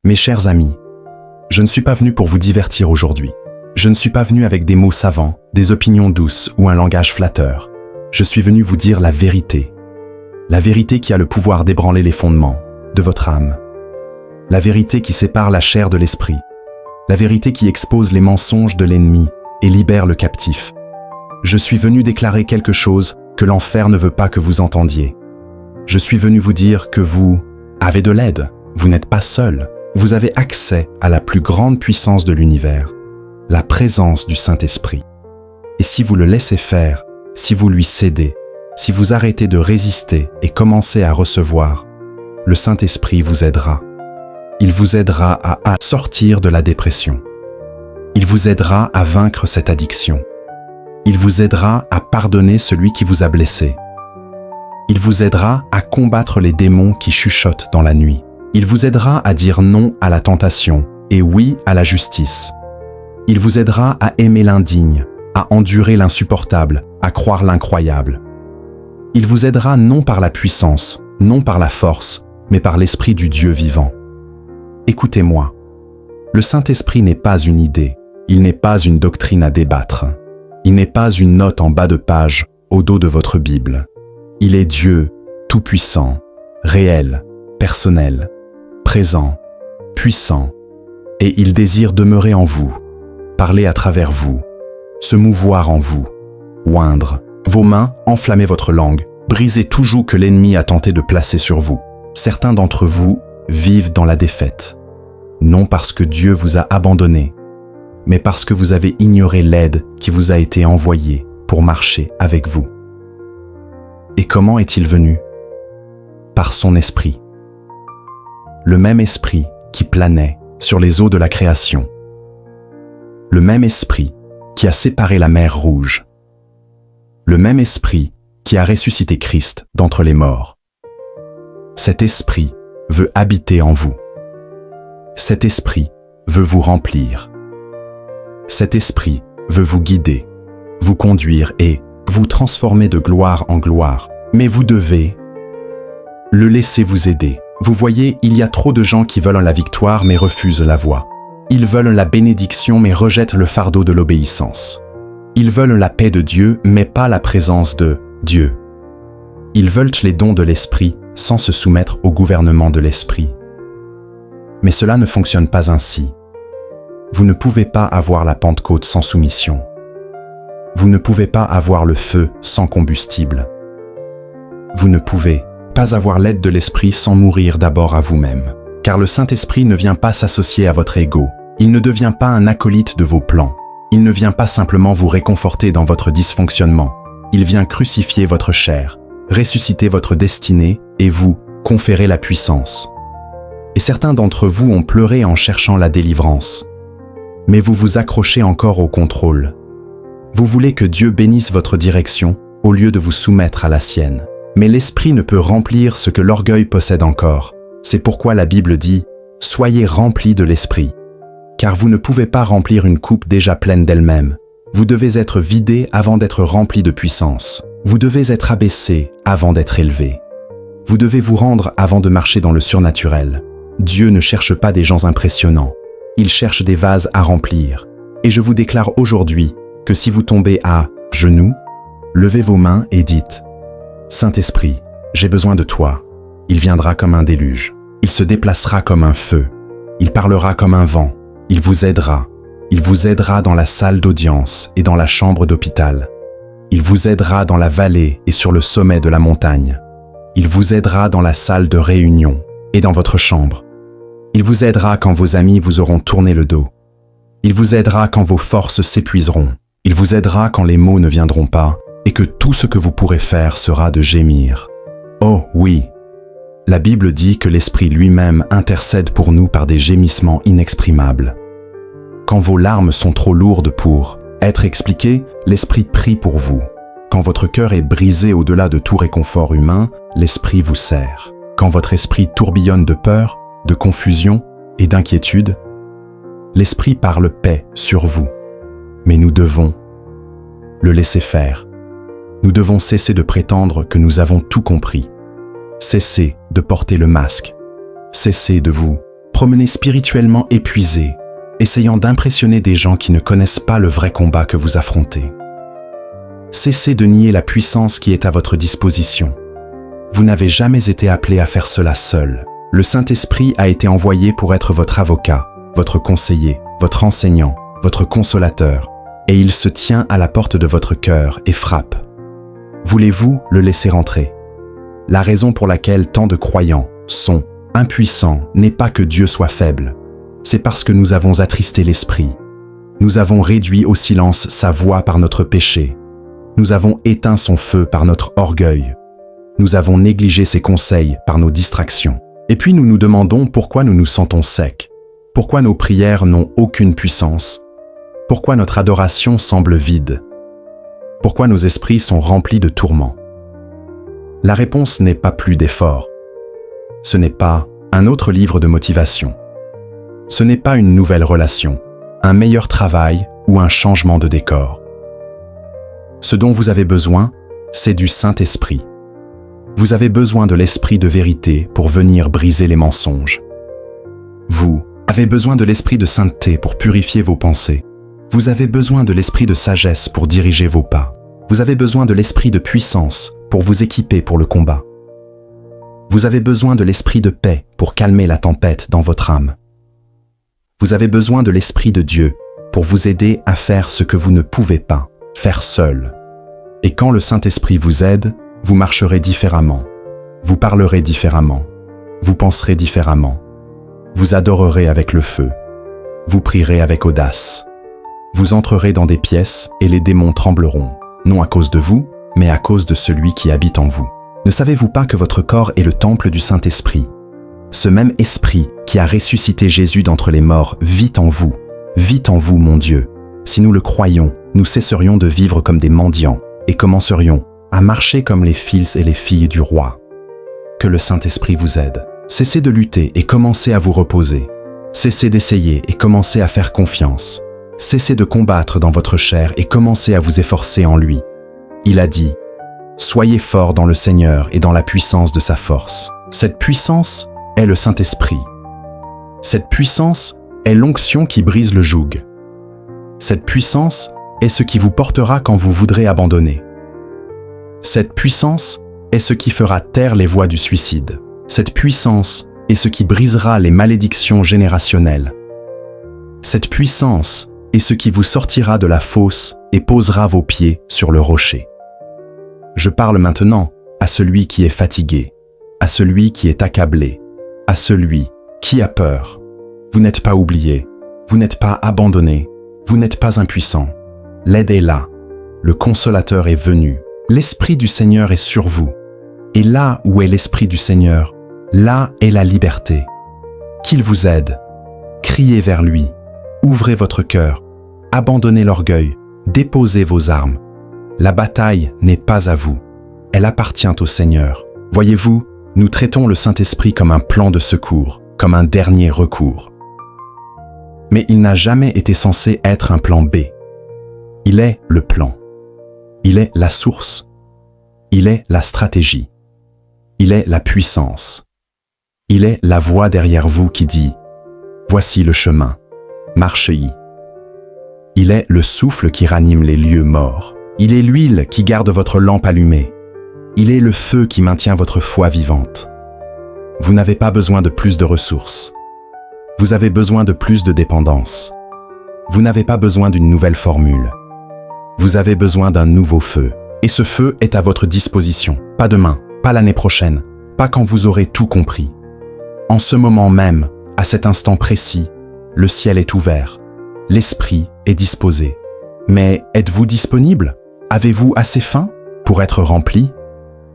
Mes chers amis, je ne suis pas venu pour vous divertir aujourd'hui. Je ne suis pas venu avec des mots savants, des opinions douces ou un langage flatteur. Je suis venu vous dire la vérité. La vérité qui a le pouvoir d'ébranler les fondements de votre âme. La vérité qui sépare la chair de l'esprit. La vérité qui expose les mensonges de l'ennemi et libère le captif. Je suis venu déclarer quelque chose que l'enfer ne veut pas que vous entendiez. Je suis venu vous dire que vous avez de l'aide. Vous n'êtes pas seul. Vous avez accès à la plus grande puissance de l'univers, la présence du Saint-Esprit. Et si vous le laissez faire, si vous lui cédez, si vous arrêtez de résister et commencez à recevoir, le Saint-Esprit vous aidera. Il vous aidera à sortir de la dépression. Il vous aidera à vaincre cette addiction. Il vous aidera à pardonner celui qui vous a blessé. Il vous aidera à combattre les démons qui chuchotent dans la nuit. Il vous aidera à dire non à la tentation et oui à la justice. Il vous aidera à aimer l'indigne, à endurer l'insupportable, à croire l'incroyable. Il vous aidera non par la puissance, non par la force, mais par l'Esprit du Dieu vivant. Écoutez-moi, le Saint-Esprit n'est pas une idée, il n'est pas une doctrine à débattre. Il n'est pas une note en bas de page au dos de votre Bible. Il est Dieu, tout-puissant, réel, personnel, présent, puissant, et il désire demeurer en vous, parler à travers vous, se mouvoir en vous, oindre vos mains, enflammer votre langue, briser tout joug que l'ennemi a tenté de placer sur vous. Certains d'entre vous vivent dans la défaite, non parce que Dieu vous a abandonné, mais parce que vous avez ignoré l'aide qui vous a été envoyée pour marcher avec vous. Et comment est-il venu? Par son esprit. Le même esprit qui planait sur les eaux de la création. Le même esprit qui a séparé la mer Rouge. Le même esprit qui a ressuscité Christ d'entre les morts. Cet esprit veut habiter en vous. Cet esprit veut vous remplir. Cet esprit veut vous guider, vous conduire et vous transformer de gloire en gloire. Mais vous devez le laisser vous aider. Vous voyez, il y a trop de gens qui veulent la victoire mais refusent la voie. Ils veulent la bénédiction mais rejettent le fardeau de l'obéissance. Ils veulent la paix de Dieu mais pas la présence de Dieu. Ils veulent les dons de l'Esprit sans se soumettre au gouvernement de l'Esprit. Mais cela ne fonctionne pas ainsi. Vous ne pouvez pas avoir la Pentecôte sans soumission. Vous ne pouvez pas avoir le feu sans combustible. Vous ne pouvez pas avoir l'aide de l'Esprit sans mourir d'abord à vous-même. Car le Saint-Esprit ne vient pas s'associer à votre ego. Il ne devient pas un acolyte de vos plans. Il ne vient pas simplement vous réconforter dans votre dysfonctionnement. Il vient crucifier votre chair, ressusciter votre destinée et vous conférer la puissance. Et certains d'entre vous ont pleuré en cherchant la délivrance. Mais vous vous accrochez encore au contrôle. Vous voulez que Dieu bénisse votre direction au lieu de vous soumettre à la sienne. Mais l'esprit ne peut remplir ce que l'orgueil possède encore. C'est pourquoi la Bible dit « Soyez remplis de l'esprit ». Car vous ne pouvez pas remplir une coupe déjà pleine d'elle-même. Vous devez être vidé avant d'être rempli de puissance. Vous devez être abaissé avant d'être élevé. Vous devez vous rendre avant de marcher dans le surnaturel. Dieu ne cherche pas des gens impressionnants. Il cherche des vases à remplir. Et je vous déclare aujourd'hui que si vous tombez à genoux, levez vos mains et dites « Saint-Esprit, j'ai besoin de toi. Il viendra comme un déluge. Il se déplacera comme un feu. Il parlera comme un vent. Il vous aidera. Il vous aidera dans la salle d'audience et dans la chambre d'hôpital. Il vous aidera dans la vallée et sur le sommet de la montagne. Il vous aidera dans la salle de réunion et dans votre chambre. Il vous aidera quand vos amis vous auront tourné le dos. Il vous aidera quand vos forces s'épuiseront. Il vous aidera quand les mots ne viendront pas et que tout ce que vous pourrez faire sera de gémir. Oh oui, la Bible dit que l'Esprit lui-même intercède pour nous par des gémissements inexprimables. Quand vos larmes sont trop lourdes pour être expliquées, l'Esprit prie pour vous. Quand votre cœur est brisé au-delà de tout réconfort humain, l'Esprit vous serre. Quand votre esprit tourbillonne de peur, de confusion et d'inquiétude, l'Esprit parle paix sur vous. Mais nous devons le laisser faire. Nous devons cesser de prétendre que nous avons tout compris. Cessez de porter le masque. Cessez de vous promener spirituellement épuisé, essayant d'impressionner des gens qui ne connaissent pas le vrai combat que vous affrontez. Cessez de nier la puissance qui est à votre disposition. Vous n'avez jamais été appelé à faire cela seul. Le Saint-Esprit a été envoyé pour être votre avocat, votre conseiller, votre enseignant, votre consolateur, et il se tient à la porte de votre cœur et frappe. Voulez-vous le laisser rentrer? La raison pour laquelle tant de croyants sont impuissants n'est pas que Dieu soit faible, c'est parce que nous avons attristé l'Esprit. Nous avons réduit au silence sa voix par notre péché. Nous avons éteint son feu par notre orgueil. Nous avons négligé ses conseils par nos distractions. Et puis nous nous demandons pourquoi nous nous sentons secs, pourquoi nos prières n'ont aucune puissance, pourquoi notre adoration semble vide, pourquoi nos esprits sont remplis de tourments. La réponse n'est pas plus d'efforts. Ce n'est pas un autre livre de motivation. Ce n'est pas une nouvelle relation, un meilleur travail ou un changement de décor. Ce dont vous avez besoin, c'est du Saint-Esprit. Vous avez besoin de l'Esprit de vérité pour venir briser les mensonges. Vous avez besoin de l'Esprit de sainteté pour purifier vos pensées. Vous avez besoin de l'Esprit de sagesse pour diriger vos pas. Vous avez besoin de l'Esprit de puissance pour vous équiper pour le combat. Vous avez besoin de l'Esprit de paix pour calmer la tempête dans votre âme. Vous avez besoin de l'Esprit de Dieu pour vous aider à faire ce que vous ne pouvez pas faire seul. Et quand le Saint-Esprit vous aide, vous marcherez différemment, vous parlerez différemment, vous penserez différemment, vous adorerez avec le feu, vous prierez avec audace, vous entrerez dans des pièces et les démons trembleront, non à cause de vous, mais à cause de celui qui habite en vous. Ne savez-vous pas que votre corps est le temple du Saint-Esprit? Ce même Esprit qui a ressuscité Jésus d'entre les morts vit en vous, mon Dieu. Si nous le croyons, nous cesserions de vivre comme des mendiants et commencerions à marcher comme les fils et les filles du roi. Que le Saint-Esprit vous aide. Cessez de lutter et commencez à vous reposer. Cessez d'essayer et commencez à faire confiance. Cessez de combattre dans votre chair et commencez à vous efforcer en lui. Il a dit, « Soyez forts dans le Seigneur et dans la puissance de sa force. » Cette puissance est le Saint-Esprit. Cette puissance est l'onction qui brise le joug. Cette puissance est ce qui vous portera quand vous voudrez abandonner. Cette puissance est ce qui fera taire les voix du suicide. Cette puissance est ce qui brisera les malédictions générationnelles. Cette puissance est ce qui vous sortira de la fosse et posera vos pieds sur le rocher. Je parle maintenant à celui qui est fatigué, à celui qui est accablé, à celui qui a peur. Vous n'êtes pas oublié, vous n'êtes pas abandonné, vous n'êtes pas impuissant. L'aide est là, le consolateur est venu. L'Esprit du Seigneur est sur vous. Et là où est l'Esprit du Seigneur, là est la liberté. Qu'il vous aide. Criez vers lui. Ouvrez votre cœur. Abandonnez l'orgueil. Déposez vos armes. La bataille n'est pas à vous. Elle appartient au Seigneur. Voyez-vous, nous traitons le Saint-Esprit comme un plan de secours, comme un dernier recours. Mais il n'a jamais été censé être un plan B. Il est le plan. Il est la source. Il est la stratégie. Il est la puissance. Il est la voix derrière vous qui dit « Voici le chemin, marchez-y ». Il est le souffle qui ranime les lieux morts. Il est l'huile qui garde votre lampe allumée. Il est le feu qui maintient votre foi vivante. Vous n'avez pas besoin de plus de ressources. Vous avez besoin de plus de dépendance. Vous n'avez pas besoin d'une nouvelle formule. Vous avez besoin d'un nouveau feu. Et ce feu est à votre disposition. Pas demain, pas l'année prochaine, pas quand vous aurez tout compris. En ce moment même, à cet instant précis, le ciel est ouvert. L'esprit est disposé. Mais êtes-vous disponible? Avez-vous assez faim pour être rempli?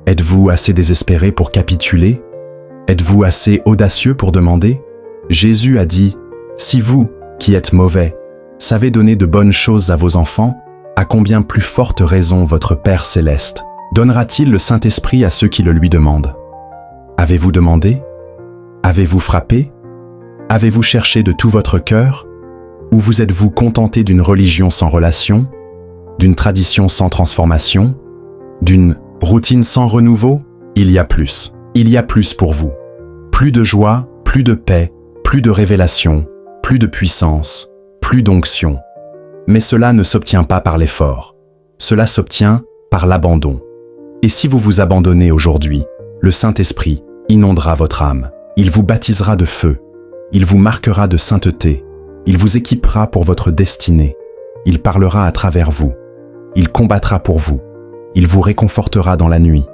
Êtes-vous assez désespéré pour capituler? Êtes-vous assez audacieux pour demander? Jésus a dit, « Si vous, qui êtes mauvais, savez donner de bonnes choses à vos enfants, à combien plus forte raison votre Père céleste donnera-t-il le Saint-Esprit à ceux qui le lui demandent? Avez-vous demandé? Avez-vous frappé? Avez-vous cherché de tout votre cœur? Ou vous êtes-vous contenté d'une religion sans relation, d'une tradition sans transformation, d'une routine sans renouveau? Il y a plus pour vous. Plus de joie, plus de paix, plus plus de révélation, plus de puissance, plus d'onction. Mais cela ne s'obtient pas par l'effort. Cela s'obtient par l'abandon. Et si vous vous abandonnez aujourd'hui, le Saint-Esprit inondera votre âme. Il vous baptisera de feu. Il vous marquera de sainteté. Il vous équipera pour votre destinée. Il parlera à travers vous. Il combattra pour vous. Il vous réconfortera dans la nuit.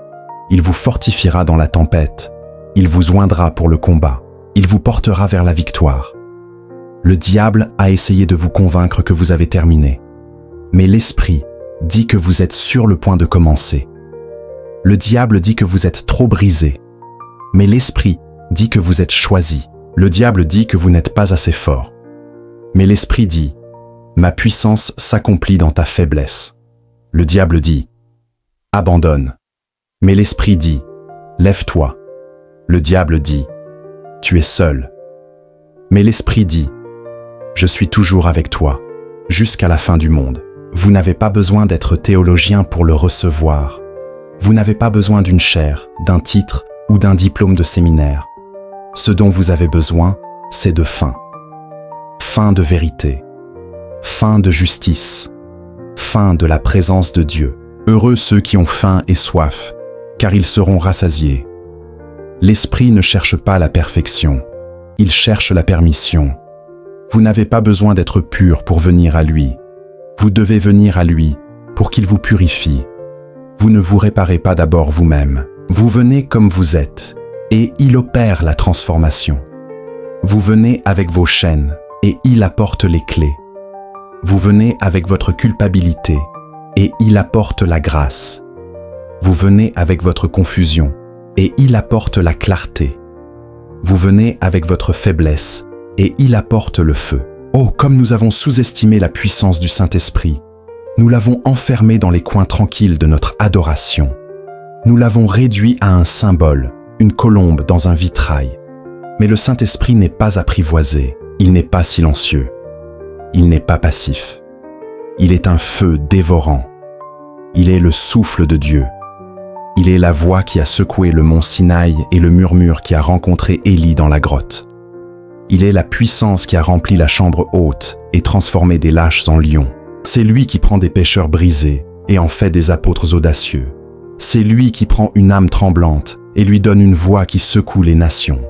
Il vous fortifiera dans la tempête. Il vous oindra pour le combat. Il vous portera vers la victoire. Le diable a essayé de vous convaincre que vous avez terminé. Mais l'Esprit dit que vous êtes sur le point de commencer. Le diable dit que vous êtes trop brisé. Mais l'Esprit dit que vous êtes choisi. Le diable dit que vous n'êtes pas assez fort. Mais l'Esprit dit « Ma puissance s'accomplit dans ta faiblesse ». Le diable dit « Abandonne ». Mais l'Esprit dit « Lève-toi ». Le diable dit « Tu es seul ». Mais l'Esprit dit « Je suis toujours avec toi, jusqu'à la fin du monde ». Vous n'avez pas besoin d'être théologien pour le recevoir. Vous n'avez pas besoin d'une chaire, d'un titre ou d'un diplôme de séminaire. Ce dont vous avez besoin, c'est de faim. Faim de vérité. Faim de justice. Faim de la présence de Dieu. Heureux ceux qui ont faim et soif, car ils seront rassasiés. L'Esprit ne cherche pas la perfection, il cherche la permission. Vous n'avez pas besoin d'être pur pour venir à lui. Vous devez venir à lui pour qu'il vous purifie. Vous ne vous réparez pas d'abord vous-même. Vous venez comme vous êtes et il opère la transformation. Vous venez avec vos chaînes et il apporte les clés. Vous venez avec votre culpabilité et il apporte la grâce. Vous venez avec votre confusion et il apporte la clarté. Vous venez avec votre faiblesse et il apporte le feu. Oh, comme nous avons sous-estimé la puissance du Saint-Esprit. Nous l'avons enfermé dans les coins tranquilles de notre adoration. Nous l'avons réduit à un symbole, une colombe dans un vitrail. Mais le Saint-Esprit n'est pas apprivoisé, il n'est pas silencieux, il n'est pas passif. Il est un feu dévorant. Il est le souffle de Dieu. Il est la voix qui a secoué le mont Sinaï et le murmure qui a rencontré Élie dans la grotte. Il est la puissance qui a rempli la chambre haute et transformé des lâches en lions. C'est lui qui prend des pécheurs brisés et en fait des apôtres audacieux. C'est lui qui prend une âme tremblante et lui donne une voix qui secoue les nations.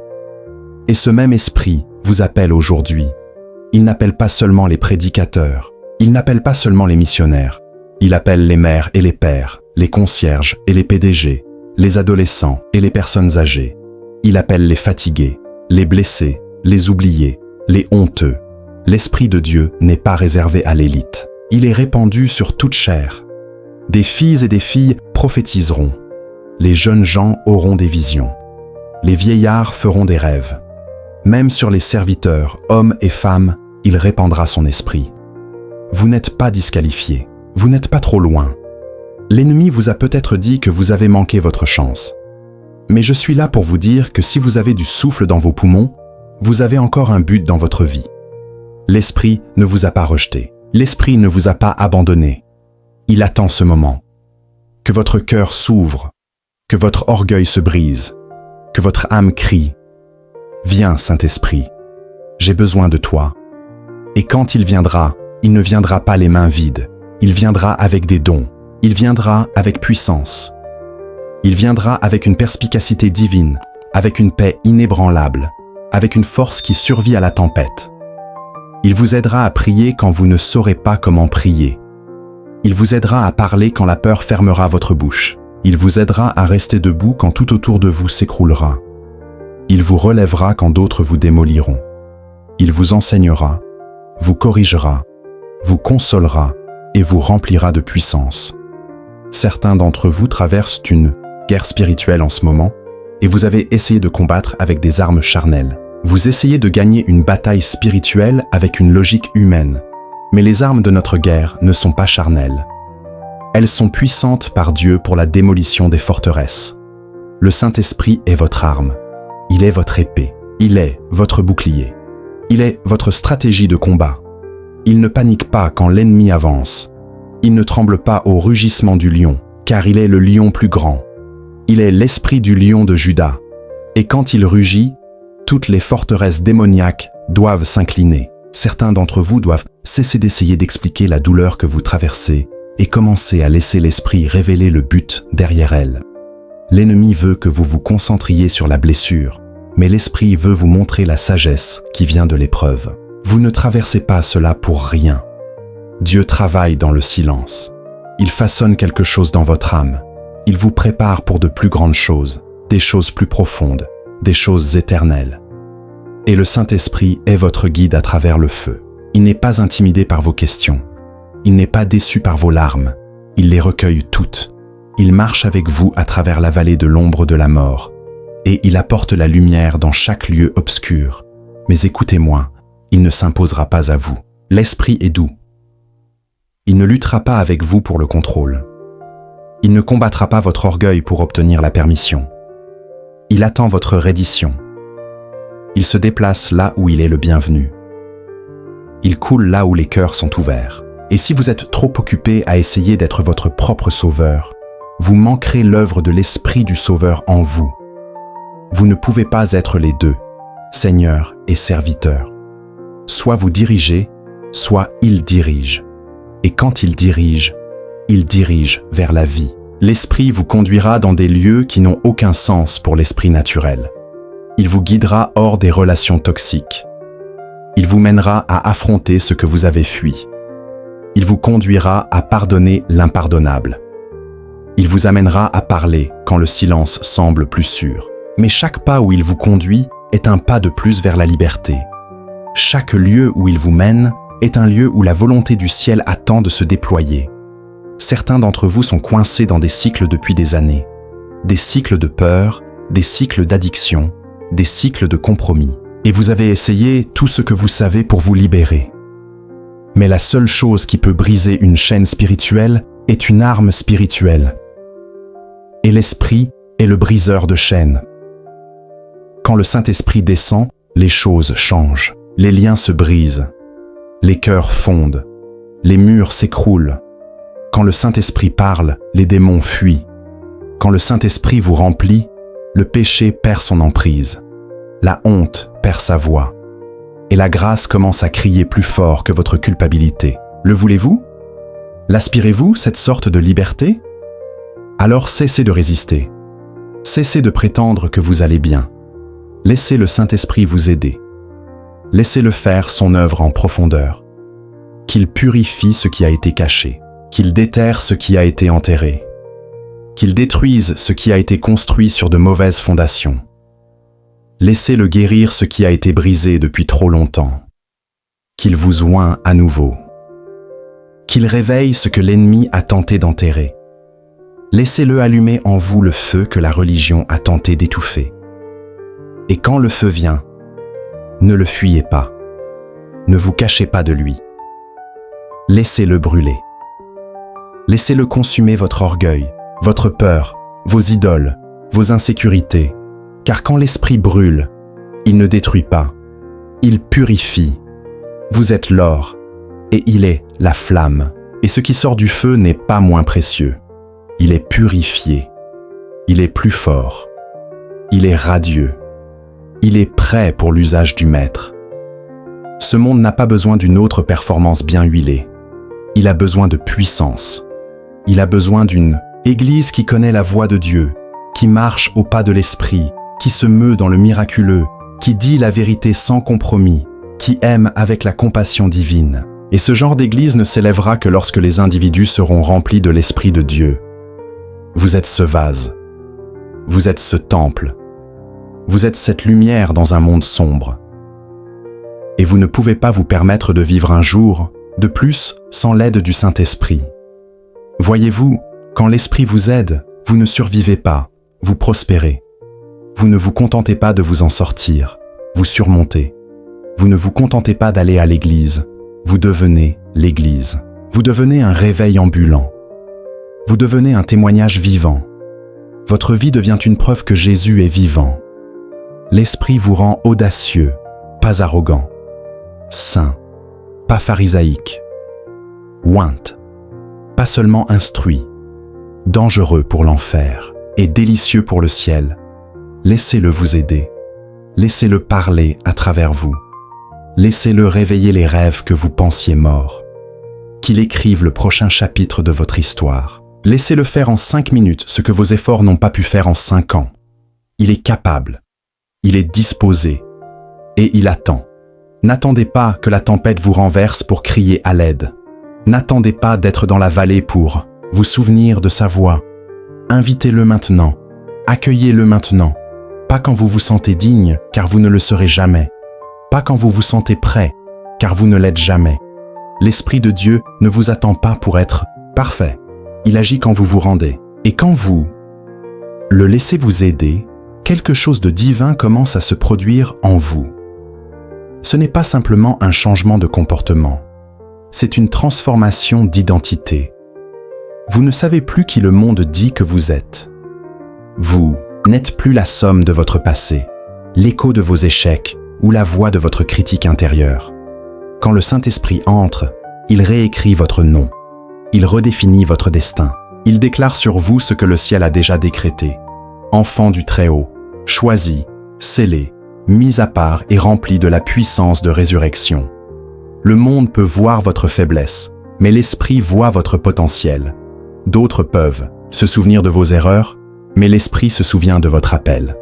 Et ce même esprit vous appelle aujourd'hui. Il n'appelle pas seulement les prédicateurs, il n'appelle pas seulement les missionnaires. Il appelle les mères et les pères, les concierges et les PDG, les adolescents et les personnes âgées. Il appelle les fatigués, les blessés, les oubliés, les honteux. L'Esprit de Dieu n'est pas réservé à l'élite. Il est répandu sur toute chair. Des filles et des filles prophétiseront. Les jeunes gens auront des visions. Les vieillards feront des rêves. Même sur les serviteurs, hommes et femmes, il répandra son esprit. Vous n'êtes pas disqualifiés. Vous n'êtes pas trop loin. L'ennemi vous a peut-être dit que vous avez manqué votre chance. Mais je suis là pour vous dire que si vous avez du souffle dans vos poumons, vous avez encore un but dans votre vie. L'Esprit ne vous a pas rejeté. L'Esprit ne vous a pas abandonné. Il attend ce moment. Que votre cœur s'ouvre, que votre orgueil se brise, que votre âme crie. Viens, Saint-Esprit, j'ai besoin de toi. Et quand il ne viendra pas les mains vides. Il viendra avec des dons. Il viendra avec puissance. Il viendra avec une perspicacité divine, avec une paix inébranlable, avec une force qui survit à la tempête. Il vous aidera à prier quand vous ne saurez pas comment prier. Il vous aidera à parler quand la peur fermera votre bouche. Il vous aidera à rester debout quand tout autour de vous s'écroulera. Il vous relèvera quand d'autres vous démoliront. Il vous enseignera, vous corrigera, vous consolera et vous remplira de puissance. Certains d'entre vous traversent une guerre spirituelle en ce moment et vous avez essayé de combattre avec des armes charnelles. Vous essayez de gagner une bataille spirituelle avec une logique humaine. Mais les armes de notre guerre ne sont pas charnelles. Elles sont puissantes par Dieu pour la démolition des forteresses. Le Saint-Esprit est votre arme. Il est votre épée. Il est votre bouclier. Il est votre stratégie de combat. Il ne panique pas quand l'ennemi avance. Il ne tremble pas au rugissement du lion, car il est le lion plus grand. Il est l'esprit du lion de Juda. Et quand il rugit, Toutes les forteresses démoniaques doivent s'incliner. Certains d'entre vous doivent cesser d'essayer d'expliquer la douleur que vous traversez et commencer à laisser l'esprit révéler le but derrière elle. L'ennemi veut que vous vous concentriez sur la blessure, mais l'esprit veut vous montrer la sagesse qui vient de l'épreuve. Vous ne traversez pas cela pour rien. Dieu travaille dans le silence. Il façonne quelque chose dans votre âme. Il vous prépare pour de plus grandes choses, des choses plus profondes, des choses éternelles. Et le Saint-Esprit est votre guide à travers le feu. Il n'est pas intimidé par vos questions. Il n'est pas déçu par vos larmes. Il les recueille toutes. Il marche avec vous à travers la vallée de l'ombre de la mort. Et il apporte la lumière dans chaque lieu obscur. Mais écoutez-moi, il ne s'imposera pas à vous. L'Esprit est doux. Il ne luttera pas avec vous pour le contrôle. Il ne combattra pas votre orgueil pour obtenir la permission. Il attend votre reddition. Il se déplace là où il est le bienvenu. Il coule là où les cœurs sont ouverts. Et si vous êtes trop occupé à essayer d'être votre propre sauveur, vous manquerez l'œuvre de l'Esprit du Sauveur en vous. Vous ne pouvez pas être les deux, Seigneur et serviteur. Soit vous dirigez, soit il dirige. Et quand il dirige vers la vie. L'Esprit vous conduira dans des lieux qui n'ont aucun sens pour l'esprit naturel. Il vous guidera hors des relations toxiques. Il vous mènera à affronter ce que vous avez fui. Il vous conduira à pardonner l'impardonnable. Il vous amènera à parler quand le silence semble plus sûr. Mais chaque pas où il vous conduit est un pas de plus vers la liberté. Chaque lieu où il vous mène est un lieu où la volonté du ciel attend de se déployer. Certains d'entre vous sont coincés dans des cycles depuis des années. Des cycles de peur, des cycles d'addiction, des cycles de compromis. Et vous avez essayé tout ce que vous savez pour vous libérer. Mais la seule chose qui peut briser une chaîne spirituelle est une arme spirituelle. Et l'Esprit est le briseur de chaînes. Quand le Saint-Esprit descend, les choses changent. Les liens se brisent. Les cœurs fondent. Les murs s'écroulent. Quand le Saint-Esprit parle, les démons fuient. Quand le Saint-Esprit vous remplit, le péché perd son emprise. La honte perd sa voix. Et la grâce commence à crier plus fort que votre culpabilité. Le voulez-vous? L'aspirez-vous, cette sorte de liberté? Alors cessez de résister. Cessez de prétendre que vous allez bien. Laissez le Saint-Esprit vous aider. Laissez-le faire son œuvre en profondeur. Qu'il purifie ce qui a été caché. Qu'il déterre ce qui a été enterré. Qu'il détruise ce qui a été construit sur de mauvaises fondations. Laissez-le guérir ce qui a été brisé depuis trop longtemps. Qu'il vous oint à nouveau. Qu'il réveille ce que l'ennemi a tenté d'enterrer. Laissez-le allumer en vous le feu que la religion a tenté d'étouffer. Et quand le feu vient, ne le fuyez pas. Ne vous cachez pas de lui. Laissez-le brûler. Laissez-le consumer votre orgueil, votre peur, vos idoles, vos insécurités. Car quand l'esprit brûle, il ne détruit pas, il purifie. Vous êtes l'or, et il est la flamme. Et ce qui sort du feu n'est pas moins précieux. Il est purifié. Il est plus fort. Il est radieux. Il est prêt pour l'usage du Maître. Ce monde n'a pas besoin d'une autre performance bien huilée. Il a besoin de puissance. Il a besoin d'une Église qui connaît la voix de Dieu, qui marche au pas de l'Esprit, qui se meut dans le miraculeux, qui dit la vérité sans compromis, qui aime avec la compassion divine. Et ce genre d'église ne s'élèvera que lorsque les individus seront remplis de l'Esprit de Dieu. Vous êtes ce vase. Vous êtes ce temple. Vous êtes cette lumière dans un monde sombre. Et vous ne pouvez pas vous permettre de vivre un jour de plus sans l'aide du Saint-Esprit. Voyez-vous, quand l'Esprit vous aide, vous ne survivez pas, vous prospérez. Vous ne vous contentez pas de vous en sortir, vous surmontez. Vous ne vous contentez pas d'aller à l'église, vous devenez l'église. Vous devenez un réveil ambulant. Vous devenez un témoignage vivant. Votre vie devient une preuve que Jésus est vivant. L'Esprit vous rend audacieux, pas arrogant, saint, pas pharisaïque, oint, pas seulement instruit, dangereux pour l'enfer et délicieux pour le ciel. Laissez-le vous aider. Laissez-le parler à travers vous. Laissez-le réveiller les rêves que vous pensiez morts. Qu'il écrive le prochain chapitre de votre histoire. Laissez-le faire en 5 minutes ce que vos efforts n'ont pas pu faire en 5 ans. Il est capable. Il est disposé. Et il attend. N'attendez pas que la tempête vous renverse pour crier à l'aide. N'attendez pas d'être dans la vallée pour vous souvenir de sa voix. Invitez-le maintenant. Accueillez-le maintenant. Pas quand vous vous sentez digne, car vous ne le serez jamais. Pas quand vous vous sentez prêt, car vous ne l'êtes jamais. L'Esprit de Dieu ne vous attend pas pour être parfait. Il agit quand vous vous rendez. Et quand vous le laissez vous aider, quelque chose de divin commence à se produire en vous. Ce n'est pas simplement un changement de comportement. C'est une transformation d'identité. Vous ne savez plus qui le monde dit que vous êtes. Vous n'êtes plus la somme de votre passé, l'écho de vos échecs ou la voix de votre critique intérieure. Quand le Saint-Esprit entre, il réécrit votre nom. Il redéfinit votre destin. Il déclare sur vous ce que le ciel a déjà décrété. Enfant du Très-Haut, choisi, scellé, mis à part et rempli de la puissance de résurrection. Le monde peut voir votre faiblesse, mais l'Esprit voit votre potentiel. D'autres peuvent se souvenir de vos erreurs, mais l'Esprit se souvient de votre appel.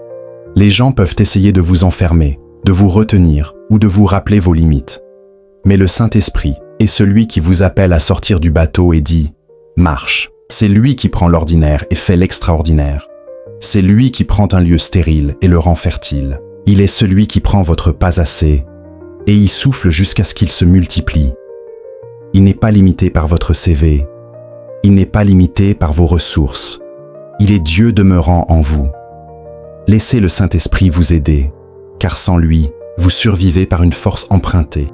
Les gens peuvent essayer de vous enfermer, de vous retenir ou de vous rappeler vos limites. Mais le Saint-Esprit est celui qui vous appelle à sortir du bateau et dit « Marche ». C'est lui qui prend l'ordinaire et fait l'extraordinaire. C'est lui qui prend un lieu stérile et le rend fertile. Il est celui qui prend votre pas assez et y souffle jusqu'à ce qu'il se multiplie. Il n'est pas limité par votre CV. Il n'est pas limité par vos ressources. Il est Dieu demeurant en vous. Laissez le Saint-Esprit vous aider, car sans lui, vous survivez par une force empruntée.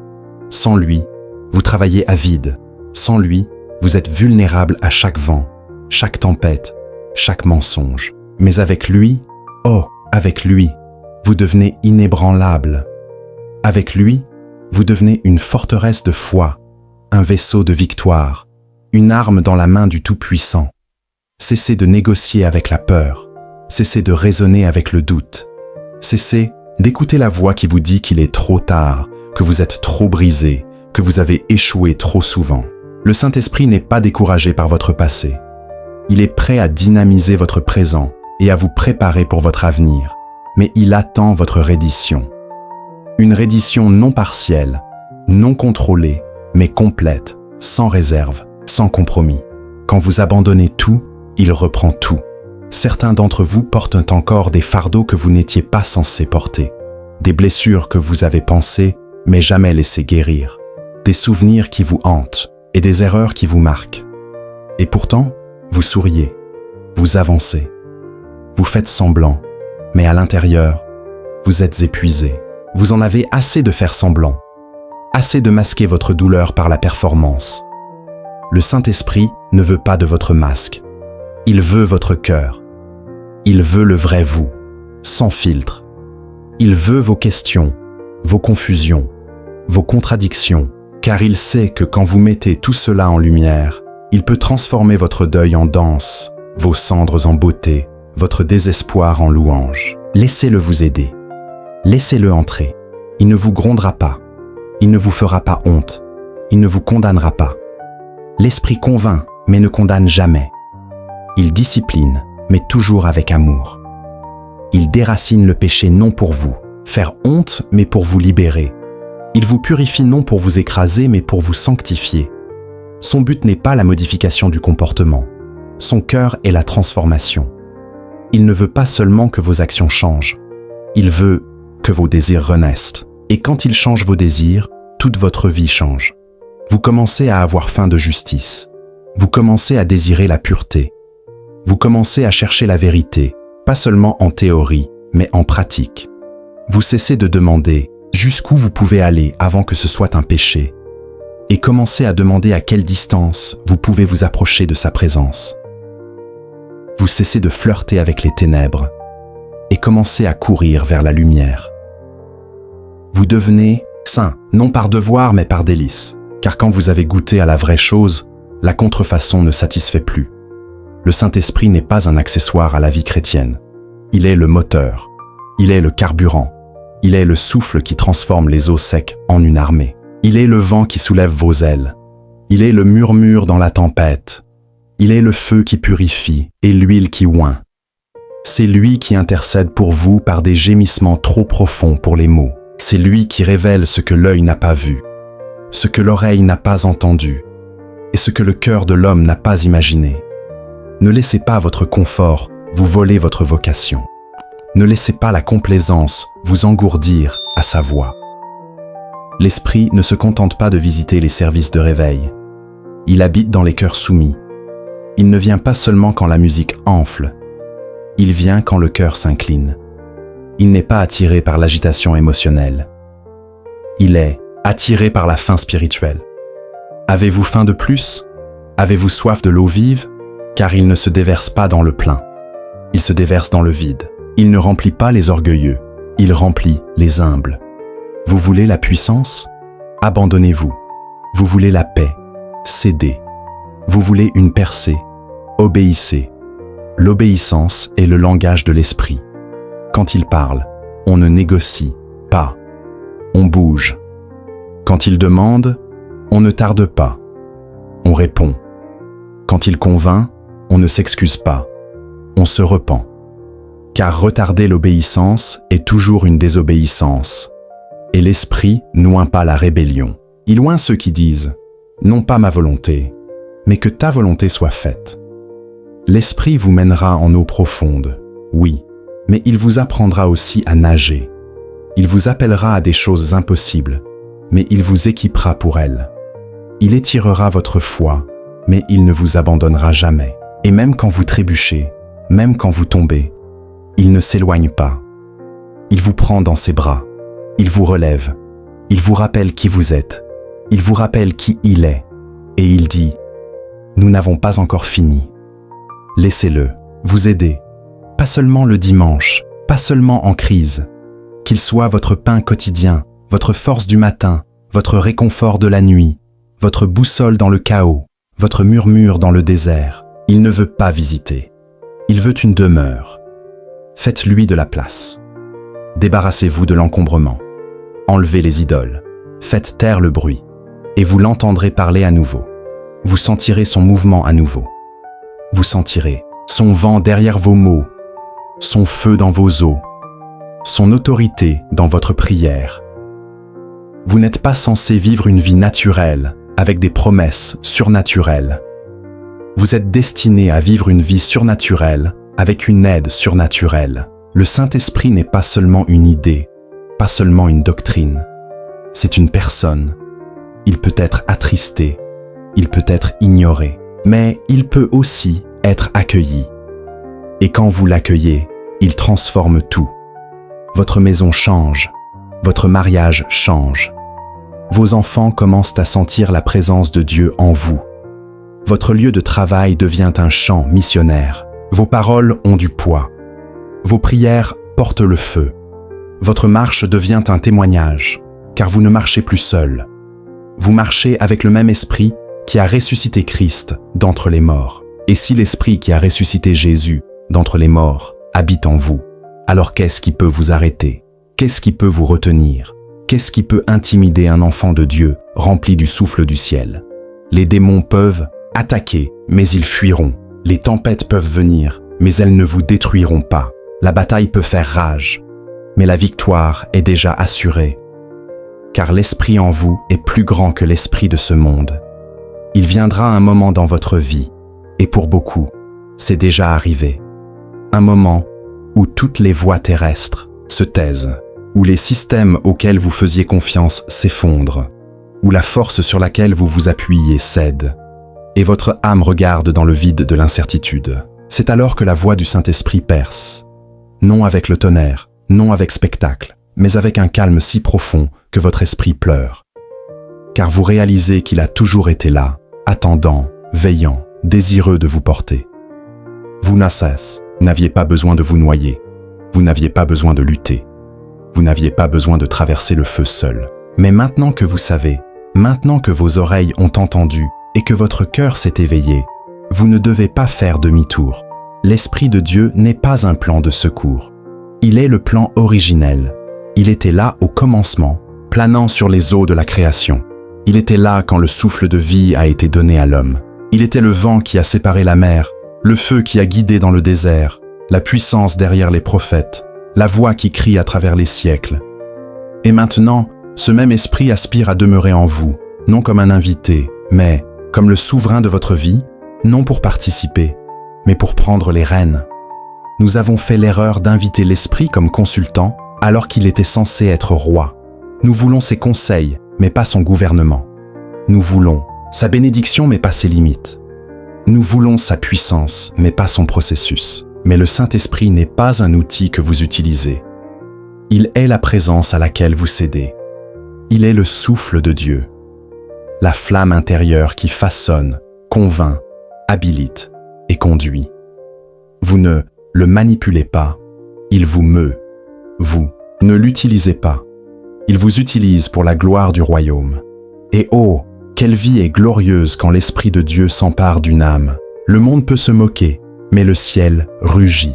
Sans lui, vous travaillez à vide. Sans lui, vous êtes vulnérable à chaque vent, chaque tempête, chaque mensonge. Mais avec lui, oh, avec lui, vous devenez inébranlable. Avec lui, vous devenez une forteresse de foi, un vaisseau de victoire, une arme dans la main du Tout-Puissant. Cessez de négocier avec la peur. Cessez de raisonner avec le doute. Cessez d'écouter la voix qui vous dit qu'il est trop tard, que vous êtes trop brisé, que vous avez échoué trop souvent. Le Saint-Esprit n'est pas découragé par votre passé. Il est prêt à dynamiser votre présent et à vous préparer pour votre avenir. Mais il attend votre reddition. Une reddition non partielle, non contrôlée, mais complète, sans réserve, sans compromis. Quand vous abandonnez tout, il reprend tout. Certains d'entre vous portent encore des fardeaux que vous n'étiez pas censés porter, des blessures que vous avez pensées mais jamais laissées guérir, des souvenirs qui vous hantent et des erreurs qui vous marquent. Et pourtant, vous souriez, vous avancez, vous faites semblant, mais à l'intérieur, vous êtes épuisé. Vous en avez assez de faire semblant, assez de masquer votre douleur par la performance. Le Saint-Esprit ne veut pas de votre masque. Il veut votre cœur. Il veut le vrai vous, sans filtre. Il veut vos questions, vos confusions, vos contradictions, car il sait que quand vous mettez tout cela en lumière, il peut transformer votre deuil en danse, vos cendres en beauté, votre désespoir en louange. Laissez-le vous aider. Laissez-le entrer. Il ne vous grondera pas. Il ne vous fera pas honte. Il ne vous condamnera pas. L'Esprit convainc, mais ne condamne jamais. Il discipline, mais toujours avec amour. Il déracine le péché non pour vous faire honte, mais pour vous libérer. Il vous purifie non pour vous écraser, mais pour vous sanctifier. Son but n'est pas la modification du comportement. Son cœur est la transformation. Il ne veut pas seulement que vos actions changent. Il veut que vos désirs renaissent. Et quand il change vos désirs, toute votre vie change. Vous commencez à avoir faim de justice. Vous commencez à désirer la pureté. Vous commencez à chercher la vérité, pas seulement en théorie, mais en pratique. Vous cessez de demander jusqu'où vous pouvez aller avant que ce soit un péché, et commencez à demander à quelle distance vous pouvez vous approcher de sa présence. Vous cessez de flirter avec les ténèbres, et commencez à courir vers la lumière. Vous devenez saint, non par devoir mais par délice, car quand vous avez goûté à la vraie chose, la contrefaçon ne satisfait plus. Le Saint-Esprit n'est pas un accessoire à la vie chrétienne. Il est le moteur, il est le carburant, Il est le souffle qui transforme les eaux secs en une armée. Il est le vent qui soulève vos ailes. Il est le murmure dans la tempête. Il est le feu qui purifie et l'huile qui oint. C'est lui qui intercède pour vous par des gémissements trop profonds pour les mots. C'est lui qui révèle ce que l'œil n'a pas vu, ce que l'oreille n'a pas entendu et ce que le cœur de l'homme n'a pas imaginé. Ne laissez pas votre confort vous voler votre vocation. Ne laissez pas la complaisance vous engourdir à sa voix. L'Esprit ne se contente pas de visiter les services de réveil. Il habite dans les cœurs soumis. Il ne vient pas seulement quand la musique enfle. Il vient quand le cœur s'incline. Il n'est pas attiré par l'agitation émotionnelle. Il est attiré par la faim spirituelle. Avez-vous faim de plus? Avez-vous soif de l'eau vive? Car il ne se déverse pas dans le plein. Il se déverse dans le vide. Il ne remplit pas les orgueilleux. Il remplit les humbles. Vous voulez la puissance? Abandonnez-vous. Vous voulez la paix? Cédez. Vous voulez une percée? Obéissez. L'obéissance est le langage de l'esprit. Quand il parle, on ne négocie pas. On bouge. Quand il demande, on ne tarde pas. On répond. Quand il convainc, on ne s'excuse pas. On se repent. Car retarder l'obéissance est toujours une désobéissance. Et l'esprit n'oint pas la rébellion. Il oint ceux qui disent « Non pas ma volonté, mais que ta volonté soit faite ». L'esprit vous mènera en eau profonde, oui, mais il vous apprendra aussi à nager. Il vous appellera à des choses impossibles, mais il vous équipera pour elles. Il étirera votre foi, mais il ne vous abandonnera jamais. Et même quand vous trébuchez, même quand vous tombez, il ne s'éloigne pas. Il vous prend dans ses bras. Il vous relève, il vous rappelle qui vous êtes, il vous rappelle qui il est, et il dit « Nous n'avons pas encore fini ». Laissez-le vous aider, pas seulement le dimanche, pas seulement en crise, qu'il soit votre pain quotidien, votre force du matin, votre réconfort de la nuit, votre boussole dans le chaos, votre murmure dans le désert. Il ne veut pas visiter, il veut une demeure. Faites-lui de la place. Débarrassez-vous de l'encombrement. Enlevez les idoles, faites taire le bruit, et vous l'entendrez parler à nouveau. Vous sentirez son mouvement à nouveau. Vous sentirez son vent derrière vos mots, son feu dans vos eaux, son autorité dans votre prière. Vous n'êtes pas censé vivre une vie naturelle, avec des promesses surnaturelles. Vous êtes destiné à vivre une vie surnaturelle, avec une aide surnaturelle. Le Saint-Esprit n'est pas seulement une idée, pas seulement une doctrine. C'est une personne. Il peut être attristé, il peut être ignoré, mais il peut aussi être accueilli. Et quand vous l'accueillez, il transforme tout. Votre maison change, votre mariage change. Vos enfants commencent à sentir la présence de Dieu en vous. Votre lieu de travail devient un champ missionnaire. Vos paroles ont du poids. Vos prières portent le feu. Votre marche devient un témoignage, car vous ne marchez plus seul. Vous marchez avec le même esprit qui a ressuscité Christ d'entre les morts. Et si l'esprit qui a ressuscité Jésus d'entre les morts habite en vous, alors qu'est-ce qui peut vous arrêter? Qu'est-ce qui peut vous retenir? Qu'est-ce qui peut intimider un enfant de Dieu rempli du souffle du ciel? Les démons peuvent attaquer, mais ils fuiront. Les tempêtes peuvent venir, mais elles ne vous détruiront pas. La bataille peut faire rage, mais la victoire est déjà assurée. Car l'esprit en vous est plus grand que l'esprit de ce monde. Il viendra un moment dans votre vie, et pour beaucoup, c'est déjà arrivé. Un moment où toutes les voix terrestres se taisent, où les systèmes auxquels vous faisiez confiance s'effondrent, où la force sur laquelle vous vous appuyez cède, et votre âme regarde dans le vide de l'incertitude. C'est alors que la voix du Saint-Esprit perce. Non avec le tonnerre, non avec spectacle, mais avec un calme si profond que votre esprit pleure. Car vous réalisez qu'il a toujours été là, attendant, veillant, désireux de vous porter. Vous n'aviez pas besoin de vous noyer. Vous n'aviez pas besoin de lutter. Vous n'aviez pas besoin de traverser le feu seul. Mais maintenant que vous savez, maintenant que vos oreilles ont entendu et que votre cœur s'est éveillé, vous ne devez pas faire demi-tour. L'Esprit de Dieu n'est pas un plan de secours. Il est le plan originel, Il était là au commencement, planant sur les eaux de la création. Il était là quand le souffle de vie a été donné à l'homme. Il était le vent qui a séparé la mer, le feu qui a guidé dans le désert, la puissance derrière les prophètes, la voix qui crie à travers les siècles. Et maintenant, ce même esprit aspire à demeurer en vous, non comme un invité, mais comme le souverain de votre vie, non pour participer, mais pour prendre les rênes. Nous avons fait l'erreur d'inviter l'esprit comme consultant, alors qu'il était censé être roi. Nous voulons ses conseils, mais pas son gouvernement. Nous voulons sa bénédiction, mais pas ses limites. Nous voulons sa puissance, mais pas son processus. Mais le Saint-Esprit n'est pas un outil que vous utilisez. Il est la présence à laquelle vous cédez. Il est le souffle de Dieu, la flamme intérieure qui façonne, convainc, habilite et conduit. Vous ne le manipulez pas, il vous meut. Vous ne l'utilisez pas, il vous utilise pour la gloire du royaume. Et oh, quelle vie est glorieuse quand l'Esprit de Dieu s'empare d'une âme. Le monde peut se moquer, mais le ciel rugit.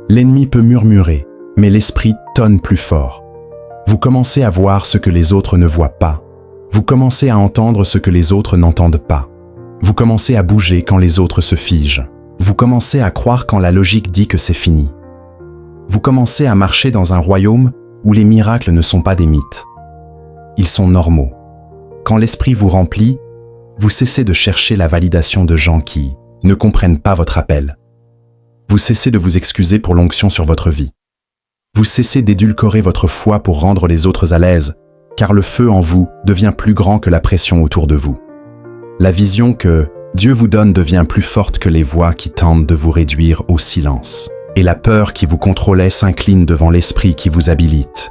L'ennemi peut murmurer, mais l'Esprit tonne plus fort. Vous commencez à voir ce que les autres ne voient pas. Vous commencez à entendre ce que les autres n'entendent pas. Vous commencez à bouger quand les autres se figent. Vous commencez à croire quand la logique dit que c'est fini. Vous commencez à marcher dans un royaume où les miracles ne sont pas des mythes. Ils sont normaux. Quand l'Esprit vous remplit, vous cessez de chercher la validation de gens qui ne comprennent pas votre appel. Vous cessez de vous excuser pour l'onction sur votre vie. Vous cessez d'édulcorer votre foi pour rendre les autres à l'aise, car le feu en vous devient plus grand que la pression autour de vous. La vision que Dieu vous donne devient plus forte que les voix qui tentent de vous réduire au silence. Et la peur qui vous contrôlait s'incline devant l'Esprit qui vous habilite.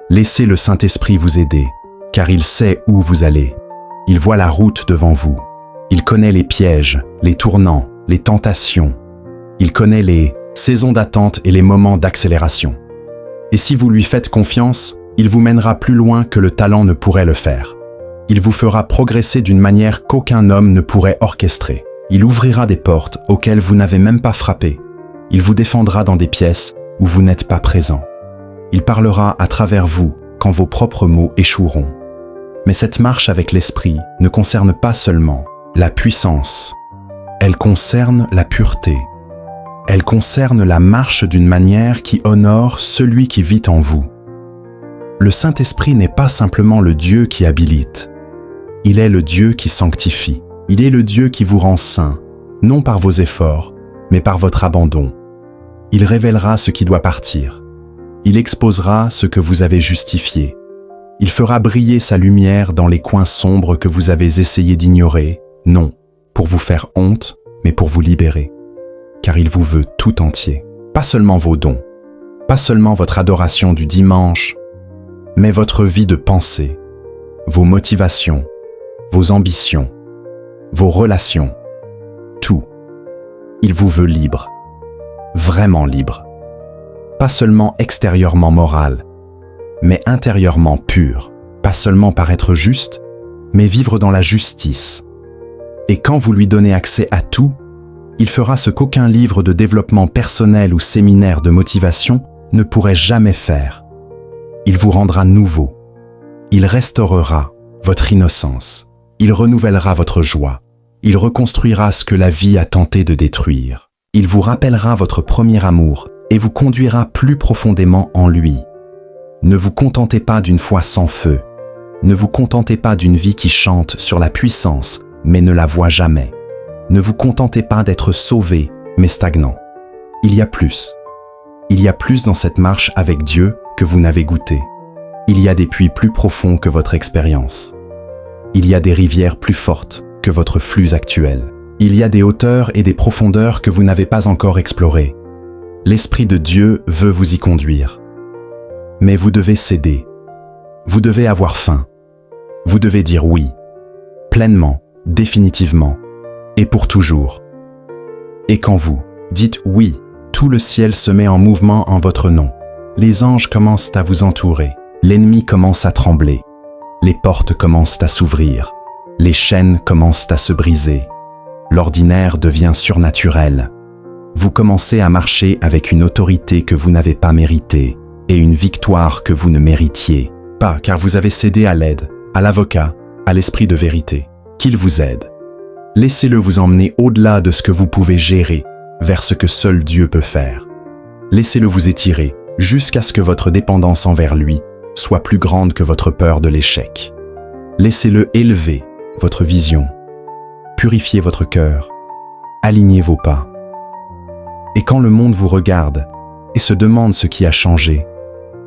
Laissez le Saint-Esprit vous aider, car il sait où vous allez. Il voit la route devant vous. Il connaît les pièges, les tournants, les tentations. Il connaît les saisons d'attente et les moments d'accélération. Et si vous lui faites confiance, il vous mènera plus loin que le talent ne pourrait le faire. Il vous fera progresser d'une manière qu'aucun homme ne pourrait orchestrer. Il ouvrira des portes auxquelles vous n'avez même pas frappé. Il vous défendra dans des pièces où vous n'êtes pas présent. Il parlera à travers vous quand vos propres mots échoueront. Mais cette marche avec l'Esprit ne concerne pas seulement la puissance, elle concerne la pureté. Elle concerne la marche d'une manière qui honore celui qui vit en vous. Le Saint-Esprit n'est pas simplement le Dieu qui habilite. Il est le Dieu qui sanctifie. Il est le Dieu qui vous rend saint, non par vos efforts, mais par votre abandon. Il révélera ce qui doit partir. Il exposera ce que vous avez justifié. Il fera briller sa lumière dans les coins sombres que vous avez essayé d'ignorer, non pour vous faire honte, mais pour vous libérer. Car il vous veut tout entier. Pas seulement vos dons, pas seulement votre adoration du dimanche, mais votre vie de pensée, vos motivations, vos ambitions, vos relations, tout. Il vous veut libre, vraiment libre. Pas seulement extérieurement moral, mais intérieurement pur. Pas seulement paraître juste, mais vivre dans la justice. Et quand vous lui donnez accès à tout, il fera ce qu'aucun livre de développement personnel ou séminaire de motivation ne pourrait jamais faire. Il vous rendra nouveau. Il restaurera votre innocence. Il renouvellera votre joie. Il reconstruira ce que la vie a tenté de détruire. Il vous rappellera votre premier amour et vous conduira plus profondément en lui. Ne vous contentez pas d'une foi sans feu. Ne vous contentez pas d'une vie qui chante sur la puissance, mais ne la voit jamais. Ne vous contentez pas d'être sauvé, mais stagnant. Il y a plus. Il y a plus dans cette marche avec Dieu que vous n'avez goûté. Il y a des puits plus profonds que votre expérience. Il y a des rivières plus fortes que votre flux actuel. Il y a des hauteurs et des profondeurs que vous n'avez pas encore explorées. L'Esprit de Dieu veut vous y conduire. Mais vous devez céder. Vous devez avoir faim. Vous devez dire oui. Pleinement, définitivement, et pour toujours. Et quand vous dites oui, tout le ciel se met en mouvement en votre nom. Les anges commencent à vous entourer. L'ennemi commence à trembler. Les portes commencent à s'ouvrir. Les chaînes commencent à se briser. L'ordinaire devient surnaturel. Vous commencez à marcher avec une autorité que vous n'avez pas méritée, et une victoire que vous ne méritiez pas, car vous avez cédé à l'aide, à l'avocat, à l'esprit de vérité. Qu'il vous aide. Laissez-le vous emmener au-delà de ce que vous pouvez gérer, vers ce que seul Dieu peut faire. Laissez-le vous étirer jusqu'à ce que votre dépendance envers lui soit plus grande que votre peur de l'échec. Laissez-le élever votre vision, purifier votre cœur, aligner vos pas. Et quand le monde vous regarde et se demande ce qui a changé,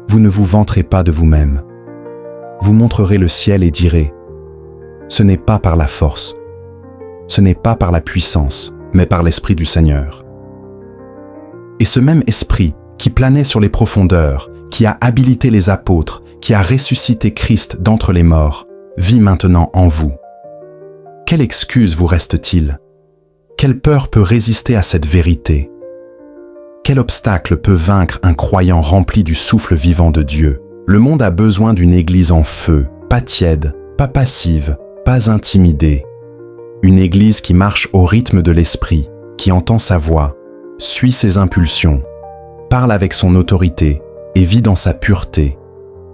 vous ne vous vanterez pas de vous-même. Vous montrerez le ciel et direz « Ce n'est pas par la force, ce n'est pas par la puissance, mais par l'Esprit du Seigneur. » Et ce même Esprit qui planait sur les profondeurs, qui a habilité les apôtres, qui a ressuscité Christ d'entre les morts, vit maintenant en vous. Quelle excuse vous reste-t-il? Quelle peur peut résister à cette vérité? Quel obstacle peut vaincre un croyant rempli du souffle vivant de Dieu? Le monde a besoin d'une église en feu, pas tiède, pas passive, pas intimidée. Une église qui marche au rythme de l'esprit, qui entend sa voix, suit ses impulsions, parle avec son autorité et vit dans sa pureté.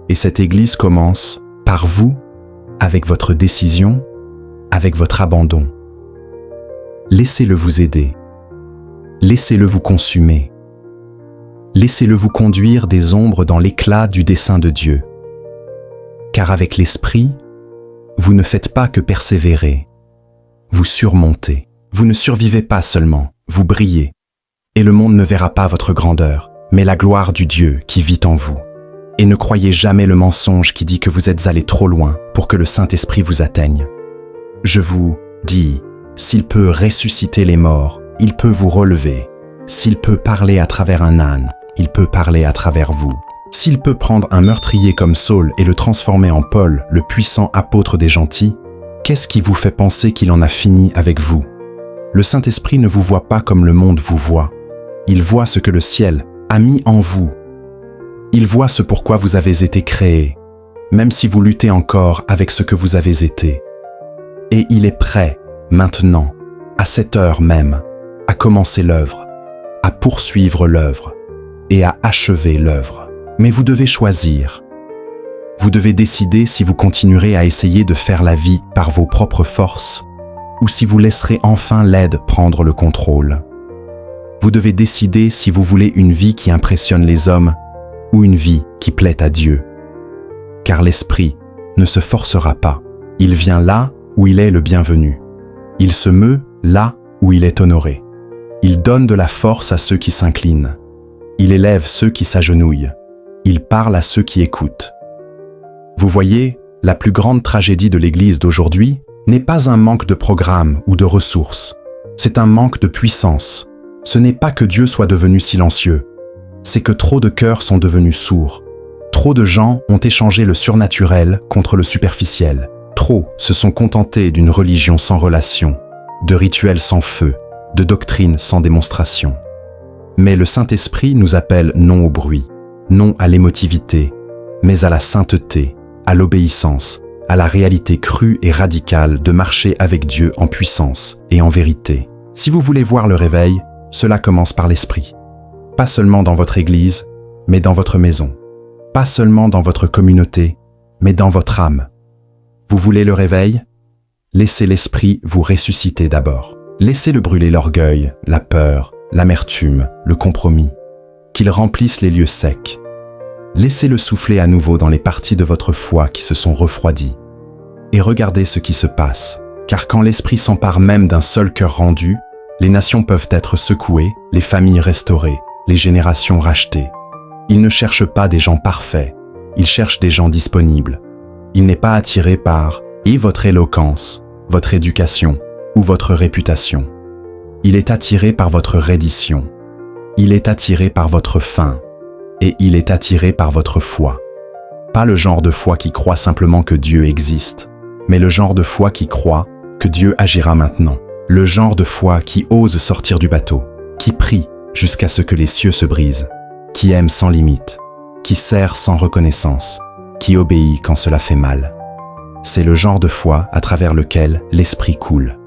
Et cette église commence par vous, avec votre décision, avec votre abandon. Laissez-le vous aider. Laissez-le vous consumer. Laissez-le vous conduire des ombres dans l'éclat du dessein de Dieu. Car avec l'Esprit, vous ne faites pas que persévérer. Vous surmontez. Vous ne survivez pas seulement, vous brillez. Et le monde ne verra pas votre grandeur, mais la gloire du Dieu qui vit en vous. Et ne croyez jamais le mensonge qui dit que vous êtes allé trop loin pour que le Saint-Esprit vous atteigne. Je vous dis, s'il peut ressusciter les morts, il peut vous relever. S'il peut parler à travers un âne, il peut parler à travers vous. S'il peut prendre un meurtrier comme Saul et le transformer en Paul, le puissant apôtre des gentils, qu'est-ce qui vous fait penser qu'il en a fini avec vous? Le Saint-Esprit ne vous voit pas comme le monde vous voit. Il voit ce que le ciel a mis en vous. Il voit ce pourquoi vous avez été créés, même si vous luttez encore avec ce que vous avez été. Et il est prêt, maintenant, à cette heure même, à commencer l'œuvre, à poursuivre l'œuvre et à achever l'œuvre. Mais vous devez choisir. Vous devez décider si vous continuerez à essayer de faire la vie par vos propres forces ou si vous laisserez enfin l'aide prendre le contrôle. Vous devez décider si vous voulez une vie qui impressionne les hommes ou une vie qui plaît à Dieu. Car l'Esprit ne se forcera pas. Il vient là où il est le bienvenu. Il se meut là où il est honoré. Il donne de la force à ceux qui s'inclinent. Il élève ceux qui s'agenouillent. Il parle à ceux qui écoutent. Vous voyez, la plus grande tragédie de l'Église d'aujourd'hui n'est pas un manque de programme ou de ressources. C'est un manque de puissance. Ce n'est pas que Dieu soit devenu silencieux. C'est que trop de cœurs sont devenus sourds. Trop de gens ont échangé le surnaturel contre le superficiel. Trop se sont contentés d'une religion sans relation, de rituels sans feu, de doctrines sans démonstration. Mais le Saint-Esprit nous appelle non au bruit, non à l'émotivité, mais à la sainteté, à l'obéissance, à la réalité crue et radicale de marcher avec Dieu en puissance et en vérité. Si vous voulez voir le réveil, cela commence par l'Esprit. Pas seulement dans votre église, mais dans votre maison. Pas seulement dans votre communauté, mais dans votre âme. Vous voulez le réveil? Laissez l'Esprit vous ressusciter d'abord. Laissez-le brûler l'orgueil, la peur, l'amertume, le compromis, qu'il remplisse les lieux secs. Laissez-le souffler à nouveau dans les parties de votre foi qui se sont refroidies. Et regardez ce qui se passe, car quand l'Esprit s'empare même d'un seul cœur rendu, les nations peuvent être secouées, les familles restaurées, les générations rachetées. Il ne cherche pas des gens parfaits, il cherche des gens disponibles. Il n'est pas attiré par votre éloquence, votre éducation ou votre réputation. Il est attiré par votre reddition. Il est attiré par votre faim. Et il est attiré par votre foi. Pas le genre de foi qui croit simplement que Dieu existe, mais le genre de foi qui croit que Dieu agira maintenant. Le genre de foi qui ose sortir du bateau, qui prie jusqu'à ce que les cieux se brisent, qui aime sans limite, qui sert sans reconnaissance, qui obéit quand cela fait mal. C'est le genre de foi à travers lequel l'Esprit coule.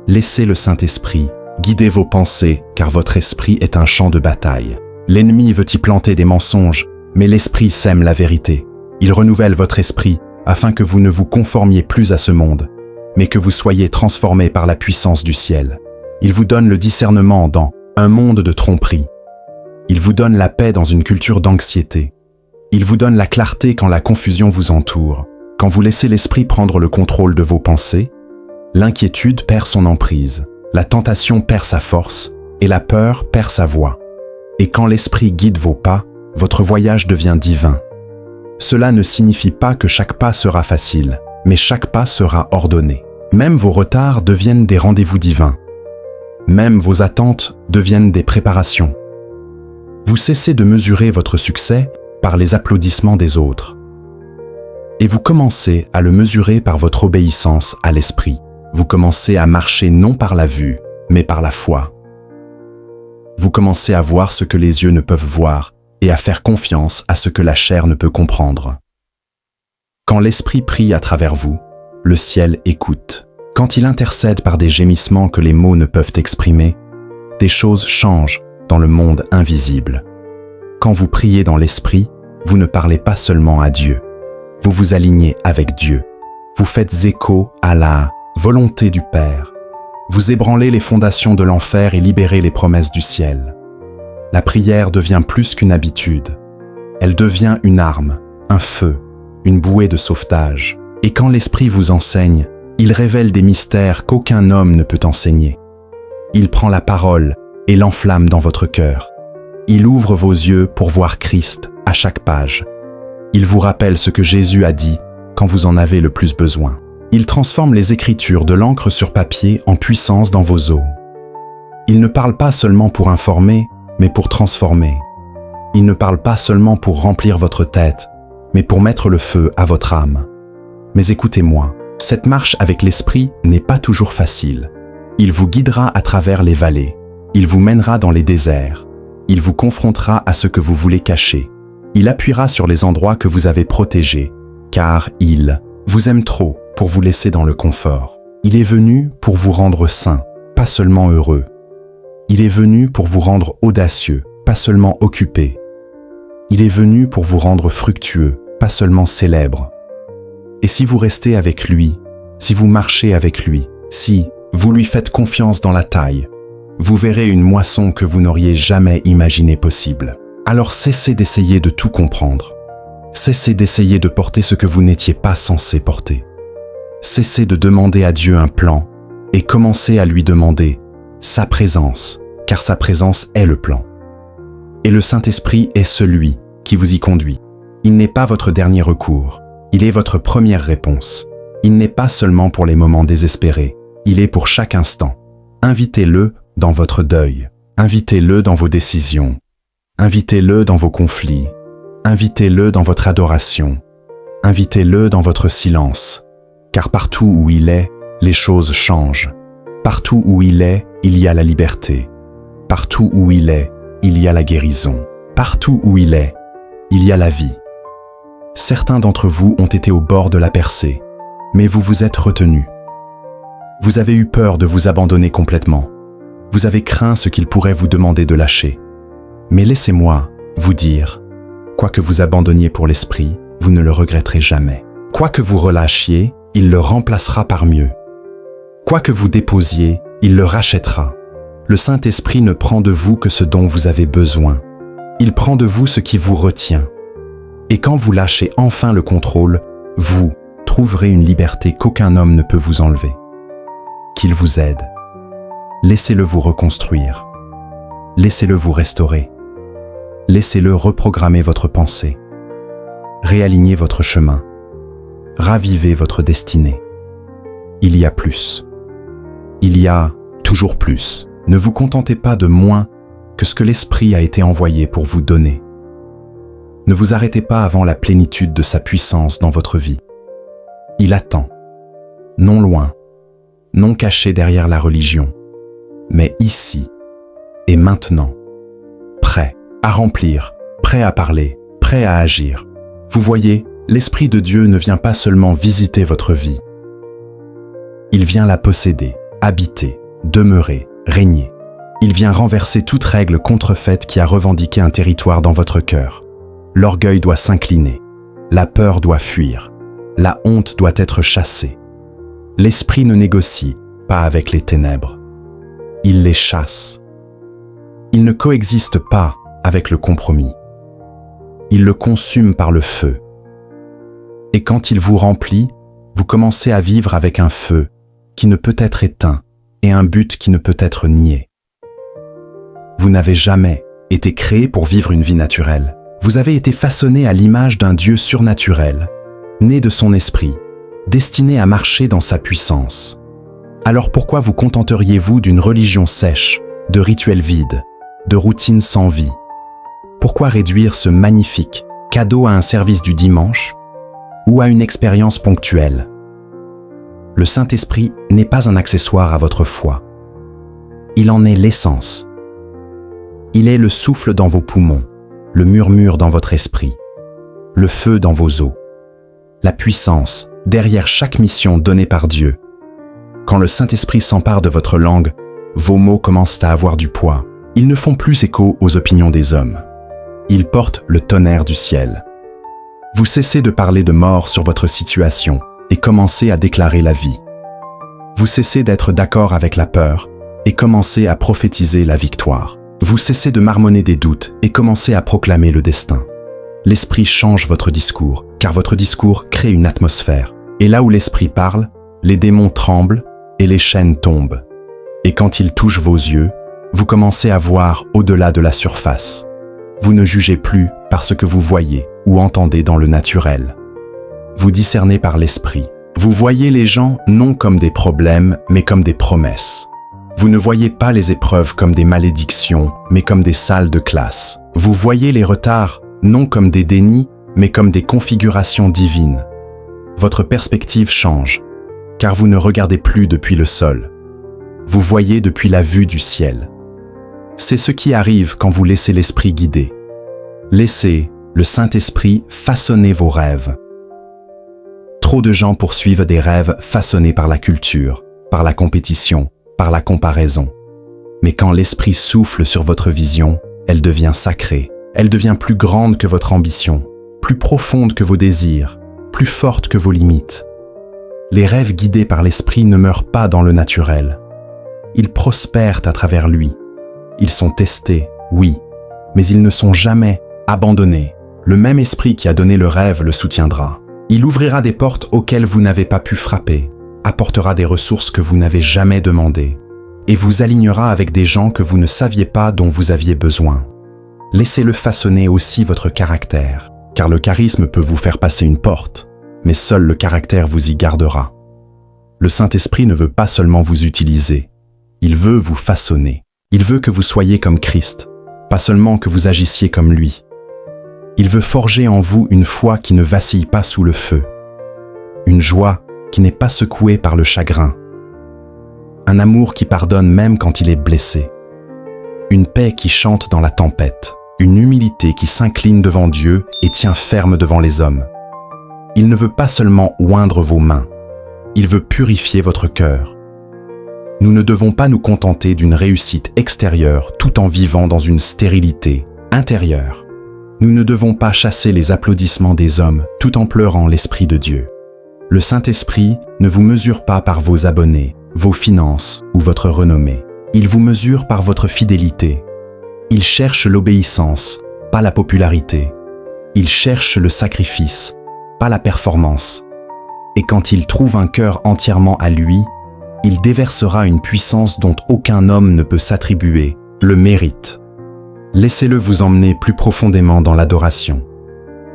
Laissez le Saint-Esprit guider vos pensées, car votre esprit est un champ de bataille. L'ennemi veut y planter des mensonges, Mais l'Esprit sème la vérité. Il renouvelle votre esprit afin que vous ne vous conformiez plus à ce monde, mais que vous soyez transformés par la puissance du ciel. Il vous donne le discernement dans un monde de tromperie. Il vous donne la paix dans une culture d'anxiété. Il vous donne la clarté quand la confusion vous entoure. Quand vous laissez l'esprit prendre le contrôle de vos pensées, l'inquiétude perd son emprise, la tentation perd sa force et la peur perd sa voix. Et quand l'esprit guide vos pas, votre voyage devient divin. Cela ne signifie pas que chaque pas sera facile, mais chaque pas sera ordonné. Même vos retards deviennent des rendez-vous divins. Même vos attentes deviennent des préparations. Vous cessez de mesurer votre succès par les applaudissements des autres. Et vous commencez à le mesurer par votre obéissance à l'esprit. Vous commencez à marcher non par la vue, mais par la foi. Vous commencez à voir ce que les yeux ne peuvent voir et à faire confiance à ce que la chair ne peut comprendre. Quand l'esprit prie à travers vous, le ciel écoute. Quand il intercède par des gémissements que les mots ne peuvent exprimer, des choses changent dans le monde invisible. Quand vous priez dans l'esprit, vous ne parlez pas seulement à Dieu. Vous vous alignez avec Dieu. Vous faites écho à la volonté du Père. Vous ébranlez les fondations de l'enfer et libérez les promesses du ciel. La prière devient plus qu'une habitude. Elle devient une arme, un feu, une bouée de sauvetage. Et quand l'Esprit vous enseigne, il révèle des mystères qu'aucun homme ne peut enseigner. Il prend la parole et l'enflamme dans votre cœur. Il ouvre vos yeux pour voir Christ à chaque page. Il vous rappelle ce que Jésus a dit quand vous en avez le plus besoin. Il transforme les Écritures de l'encre sur papier en puissance dans vos os. Il ne parle pas seulement pour informer, mais pour transformer. Il ne parle pas seulement pour remplir votre tête, mais pour mettre le feu à votre âme. Mais écoutez-moi, cette marche avec l'Esprit n'est pas toujours facile. Il vous guidera à travers les vallées. Il vous mènera dans les déserts. Il vous confrontera à ce que vous voulez cacher. Il appuiera sur les endroits que vous avez protégés, car il vous aime trop pour vous laisser dans le confort. Il est venu pour vous rendre saint, pas seulement heureux. Il est venu pour vous rendre audacieux, pas seulement occupé. Il est venu pour vous rendre fructueux, pas seulement célèbre. Et si vous restez avec lui, si vous marchez avec lui, si vous lui faites confiance dans la taille, vous verrez une moisson que vous n'auriez jamais imaginée possible. Alors cessez d'essayer de tout comprendre. Cessez d'essayer de porter ce que vous n'étiez pas censé porter. Cessez de demander à Dieu un plan et commencez à lui demander sa présence, car sa présence est le plan. Et le Saint-Esprit est celui qui vous y conduit. Il n'est pas votre dernier recours, il est votre première réponse. Il n'est pas seulement pour les moments désespérés, il est pour chaque instant. Invitez-le dans votre deuil, invitez-le dans vos décisions, invitez-le dans vos conflits, invitez-le dans votre adoration, invitez-le dans votre silence, car partout où il est, les choses changent. Partout où il y a la liberté. Partout où il y a la guérison. Partout où il y a la vie. Certains d'entre vous ont été au bord de la percée, mais vous vous êtes retenus. Vous avez eu peur de vous abandonner complètement. Vous avez craint ce qu'il pourrait vous demander de lâcher. Mais laissez-moi vous dire, quoi que vous abandonniez pour l'esprit, vous ne le regretterez jamais. Quoi que vous relâchiez, il le remplacera par mieux. Quoi que vous déposiez, il le rachètera. Le Saint-Esprit ne prend de vous que ce dont vous avez besoin. Il prend de vous ce qui vous retient. Et quand vous lâchez enfin le contrôle, vous trouverez une liberté qu'aucun homme ne peut vous enlever. Qu'il vous aide. Laissez-le vous reconstruire. Laissez-le vous restaurer. Laissez-le reprogrammer votre pensée. Réalignez votre chemin. Ravivez votre destinée. Il y a plus. Il y a toujours plus. Ne vous contentez pas de moins que ce que l'Esprit a été envoyé pour vous donner. Ne vous arrêtez pas avant la plénitude de sa puissance dans votre vie. Il attend, non loin, non caché derrière la religion, mais ici et maintenant, prêt à remplir, prêt à parler, prêt à agir. Vous voyez, l'Esprit de Dieu ne vient pas seulement visiter votre vie. Il vient la posséder, habiter, demeurer, régner. Il vient renverser toute règle contrefaite qui a revendiqué un territoire dans votre cœur. l'orgueil doit s'incliner, la peur doit fuir, la honte doit être chassée. L'esprit ne négocie pas avec les ténèbres. Il les chasse. Il ne coexiste pas avec le compromis. Il le consume par le feu. Et quand il vous remplit, vous commencez à vivre avec un feu qui ne peut être éteint et un but qui ne peut être nié. Vous n'avez jamais été créé pour vivre une vie naturelle. Vous avez été façonné à l'image d'un Dieu surnaturel, né de son esprit, destiné à marcher dans sa puissance. Alors pourquoi vous contenteriez-vous d'une religion sèche, de rituels vides, de routines sans vie? Pourquoi réduire ce magnifique cadeau à un service du dimanche ou à une expérience ponctuelle? Le Saint-Esprit n'est pas un accessoire à votre foi. Il en est l'essence. Il est le souffle dans vos poumons, le murmure dans votre esprit, le feu dans vos os, la puissance derrière chaque mission donnée par Dieu. Quand le Saint-Esprit s'empare de votre langue, vos mots commencent à avoir du poids. Ils ne font plus écho aux opinions des hommes. Ils portent le tonnerre du ciel. Vous cessez de parler de mort sur votre situation et commencez à déclarer la vie. Vous cessez d'être d'accord avec la peur et commencez à prophétiser la victoire. Vous cessez de marmonner des doutes et commencez à proclamer le destin. L'Esprit change votre discours, car votre discours crée une atmosphère. Et là où l'Esprit parle, les démons tremblent et les chaînes tombent. Et quand il touche vos yeux, vous commencez à voir au-delà de la surface. Vous ne jugez plus par ce que vous voyez ou entendez dans le naturel. Vous discernez par l'Esprit. Vous voyez les gens non comme des problèmes, mais comme des promesses. Vous ne voyez pas les épreuves comme des malédictions, mais comme des salles de classe. Vous voyez les retards non comme des dénis, mais comme des configurations divines. Votre perspective change, car vous ne regardez plus depuis le sol. Vous voyez depuis la vue du ciel. C'est ce qui arrive quand vous laissez l'Esprit guider. Laissez le Saint-Esprit façonner vos rêves. Trop de gens poursuivent des rêves façonnés par la culture, par la compétition, par la comparaison. Mais quand l'Esprit souffle sur votre vision, elle devient sacrée. Elle devient plus grande que votre ambition, plus profonde que vos désirs, plus forte que vos limites. Les rêves guidés par l'Esprit ne meurent pas dans le naturel. Ils prospèrent à travers lui. Ils sont testés, oui, mais ils ne sont jamais abandonnés. Le même Esprit qui a donné le rêve le soutiendra. Il ouvrira des portes auxquelles vous n'avez pas pu frapper, apportera des ressources que vous n'avez jamais demandées, et vous alignera avec des gens que vous ne saviez pas dont vous aviez besoin. Laissez-le façonner aussi votre caractère, car le charisme peut vous faire passer une porte, mais seul le caractère vous y gardera. Le Saint-Esprit ne veut pas seulement vous utiliser, il veut vous façonner. Il veut que vous soyez comme Christ, pas seulement que vous agissiez comme lui. Il veut forger en vous une foi qui ne vacille pas sous le feu, une joie qui n'est pas secouée par le chagrin, un amour qui pardonne même quand il est blessé, une paix qui chante dans la tempête, une humilité qui s'incline devant Dieu et tient ferme devant les hommes. Il ne veut pas seulement oindre vos mains, il veut purifier votre cœur. Nous ne devons pas nous contenter d'une réussite extérieure tout en vivant dans une stérilité intérieure. Nous ne devons pas chasser les applaudissements des hommes tout en pleurant l'Esprit de Dieu. Le Saint-Esprit ne vous mesure pas par vos abonnés, vos finances ou votre renommée. Il vous mesure par votre fidélité. Il cherche l'obéissance, pas la popularité. Il cherche le sacrifice, pas la performance. Et quand il trouve un cœur entièrement à lui, il déversera une puissance dont aucun homme ne peut s'attribuer, le mérite. Laissez-le vous emmener plus profondément dans l'adoration.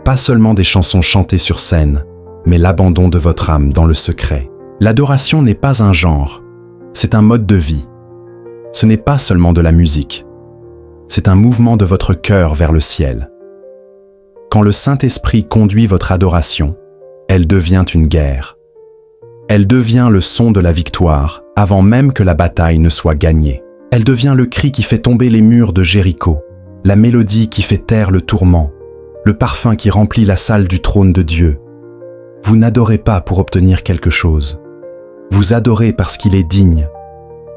Pas seulement des chansons chantées sur scène, mais l'abandon de votre âme dans le secret. L'adoration n'est pas un genre, c'est un mode de vie. Ce n'est pas seulement de la musique, c'est un mouvement de votre cœur vers le ciel. Quand le Saint-Esprit conduit votre adoration, elle devient une guerre. Elle devient le son de la victoire avant même que la bataille ne soit gagnée. Elle devient le cri qui fait tomber les murs de Jéricho, la mélodie qui fait taire le tourment, le parfum qui remplit la salle du trône de Dieu. Vous n'adorez pas pour obtenir quelque chose. Vous adorez parce qu'il est digne.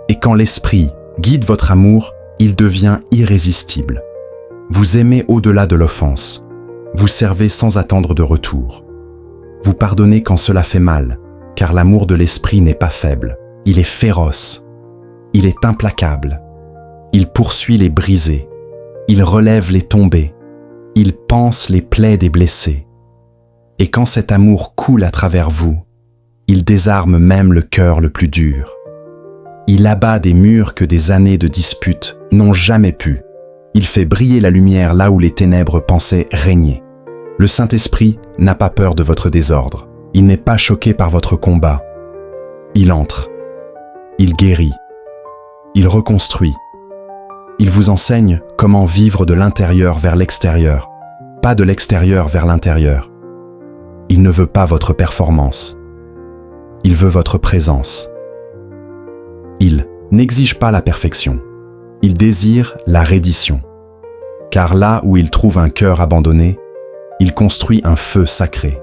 Et quand l'Esprit guide votre amour, il devient irrésistible. Vous aimez au-delà de l'offense. Vous servez sans attendre de retour. Vous pardonnez quand cela fait mal, car l'amour de l'esprit n'est pas faible. Il est féroce. Il est implacable. Il poursuit les brisés. Il relève les tombés. Il panse les plaies des blessés. Et quand cet amour coule à travers vous, il désarme même le cœur le plus dur. Il abat des murs que des années de disputes n'ont jamais pu. Il fait briller la lumière là où les ténèbres pensaient régner. Le Saint-Esprit n'a pas peur de votre désordre. Il n'est pas choqué par votre combat. Il entre. Il guérit. Il reconstruit. Il vous enseigne comment vivre de l'intérieur vers l'extérieur, pas de l'extérieur vers l'intérieur. Il ne veut pas votre performance. Il veut votre présence. Il n'exige pas la perfection. Il désire la reddition. Car là où il trouve un cœur abandonné, il construit un feu sacré.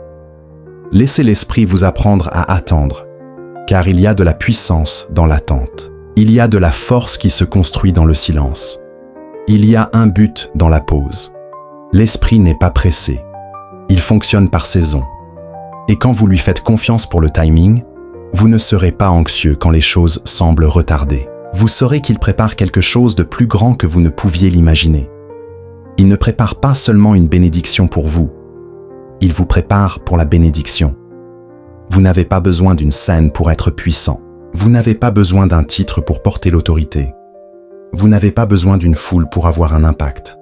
Laissez l'Esprit vous apprendre à attendre, car il y a de la puissance dans l'attente. Il y a de la force qui se construit dans le silence. Il y a un but dans la pause. L'Esprit n'est pas pressé. Il fonctionne par saison. Et quand vous lui faites confiance pour le timing, vous ne serez pas anxieux quand les choses semblent retardées. Vous saurez qu'il prépare quelque chose de plus grand que vous ne pouviez l'imaginer. Il ne prépare pas seulement une bénédiction pour vous. Il vous prépare pour la bénédiction. Vous n'avez pas besoin d'une scène pour être puissant. Vous n'avez pas besoin d'un titre pour porter l'autorité. Vous n'avez pas besoin d'une foule pour avoir un impact.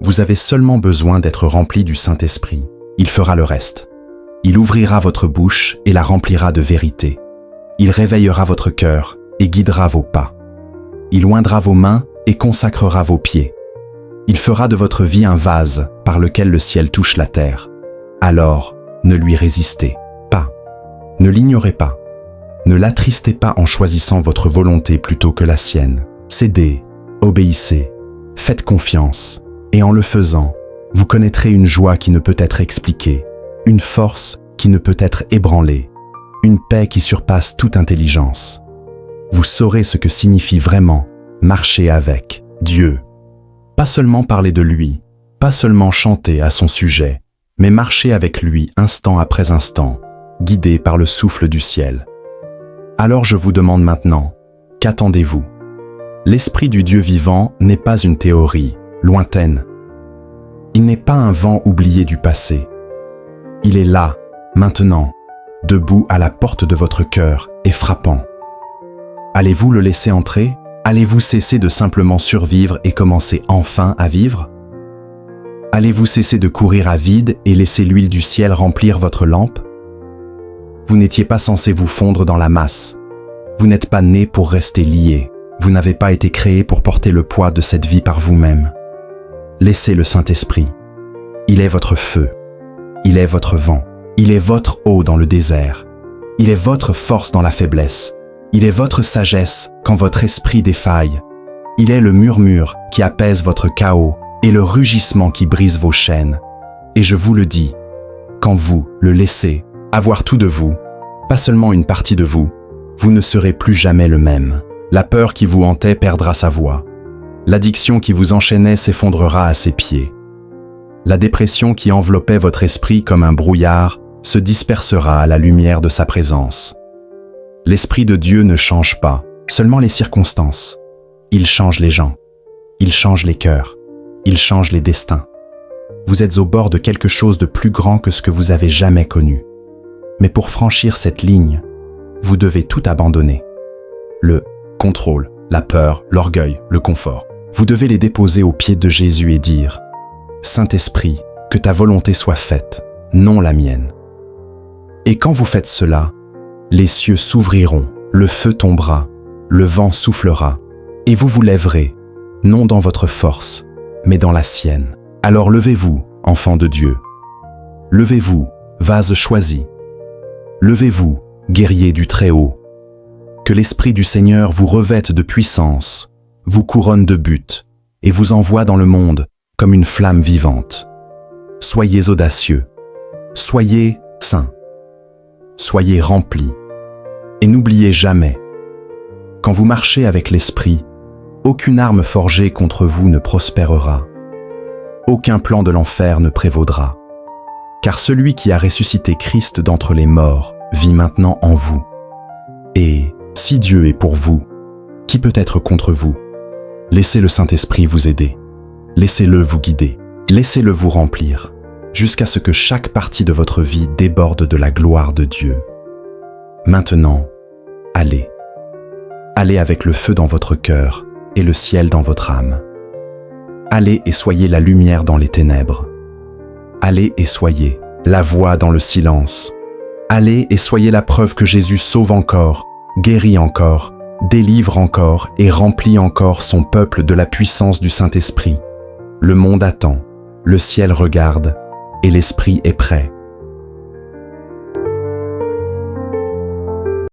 Vous avez seulement besoin d'être rempli du Saint-Esprit. Il fera le reste. Il ouvrira votre bouche et la remplira de vérité. Il réveillera votre cœur et guidera vos pas. Il oindra vos mains et consacrera vos pieds. Il fera de votre vie un vase par lequel le ciel touche la terre. Alors, ne lui résistez pas. Ne l'ignorez pas. Ne l'attristez pas en choisissant votre volonté plutôt que la sienne. Cédez, obéissez, faites confiance, et en le faisant, vous connaîtrez une joie qui ne peut être expliquée, une force qui ne peut être ébranlée, une paix qui surpasse toute intelligence. Vous saurez ce que signifie vraiment marcher avec Dieu. Pas seulement parler de lui, pas seulement chanter à son sujet, mais marcher avec lui instant après instant, guidé par le souffle du ciel. Alors je vous demande maintenant, qu'attendez-vous ? L'Esprit du Dieu vivant n'est pas une théorie lointaine. Il n'est pas un vent oublié du passé. Il est là, maintenant, debout à la porte de votre cœur et frappant. Allez-vous le laisser entrer ? Allez-vous cesser de simplement survivre et commencer enfin à vivre ? Allez-vous cesser de courir à vide et laisser l'huile du ciel remplir votre lampe ? Vous n'étiez pas censé vous fondre dans la masse. Vous n'êtes pas né pour rester lié. Vous n'avez pas été créé pour porter le poids de cette vie par vous-même. Laissez le Saint-Esprit. Il est votre feu. Il est votre vent. Il est votre eau dans le désert. Il est votre force dans la faiblesse. Il est votre sagesse quand votre esprit défaille. Il est le murmure qui apaise votre chaos et le rugissement qui brise vos chaînes. Et je vous le dis, quand vous le laissez avoir tout de vous, pas seulement une partie de vous, vous ne serez plus jamais le même. La peur qui vous hantait perdra sa voix. L'addiction qui vous enchaînait s'effondrera à ses pieds. La dépression qui enveloppait votre esprit comme un brouillard se dispersera à la lumière de sa présence. L'Esprit de Dieu ne change pas, seulement les circonstances. Il change les gens. Il change les cœurs. Il change les destins. Vous êtes au bord de quelque chose de plus grand que ce que vous avez jamais connu. Mais pour franchir cette ligne, vous devez tout abandonner. Le contrôle, la peur, l'orgueil, le confort. Vous devez les déposer aux pieds de Jésus et dire « Saint-Esprit, que ta volonté soit faite, non la mienne. » Et quand vous faites cela, les cieux s'ouvriront, le feu tombera, le vent soufflera, et vous vous lèverez, non dans votre force, mais dans la sienne. Alors levez-vous, enfants de Dieu. Levez-vous, vase choisi. Levez-vous, guerriers du Très-Haut. Que l'Esprit du Seigneur vous revête de puissance, vous couronne de buts, et vous envoie dans le monde comme une flamme vivante. Soyez audacieux, soyez saints, soyez remplis, et n'oubliez jamais, quand vous marchez avec l'Esprit, aucune arme forgée contre vous ne prospérera. aucun plan de l'enfer ne prévaudra. Car celui qui a ressuscité Christ d'entre les morts vit maintenant en vous. Et si Dieu est pour vous, qui peut être contre vous? Laissez le Saint-Esprit vous aider. Laissez-le vous guider. Laissez-le vous remplir, jusqu'à ce que chaque partie de votre vie déborde de la gloire de Dieu. Maintenant, allez. Allez avec le feu dans votre cœur et le ciel dans votre âme. Allez et soyez la lumière dans les ténèbres. Allez et soyez la voix dans le silence. Allez et soyez la preuve que Jésus sauve encore, guérit encore, délivre encore et remplit encore son peuple de la puissance du Saint-Esprit. Le monde attend, le ciel regarde et l'Esprit est prêt.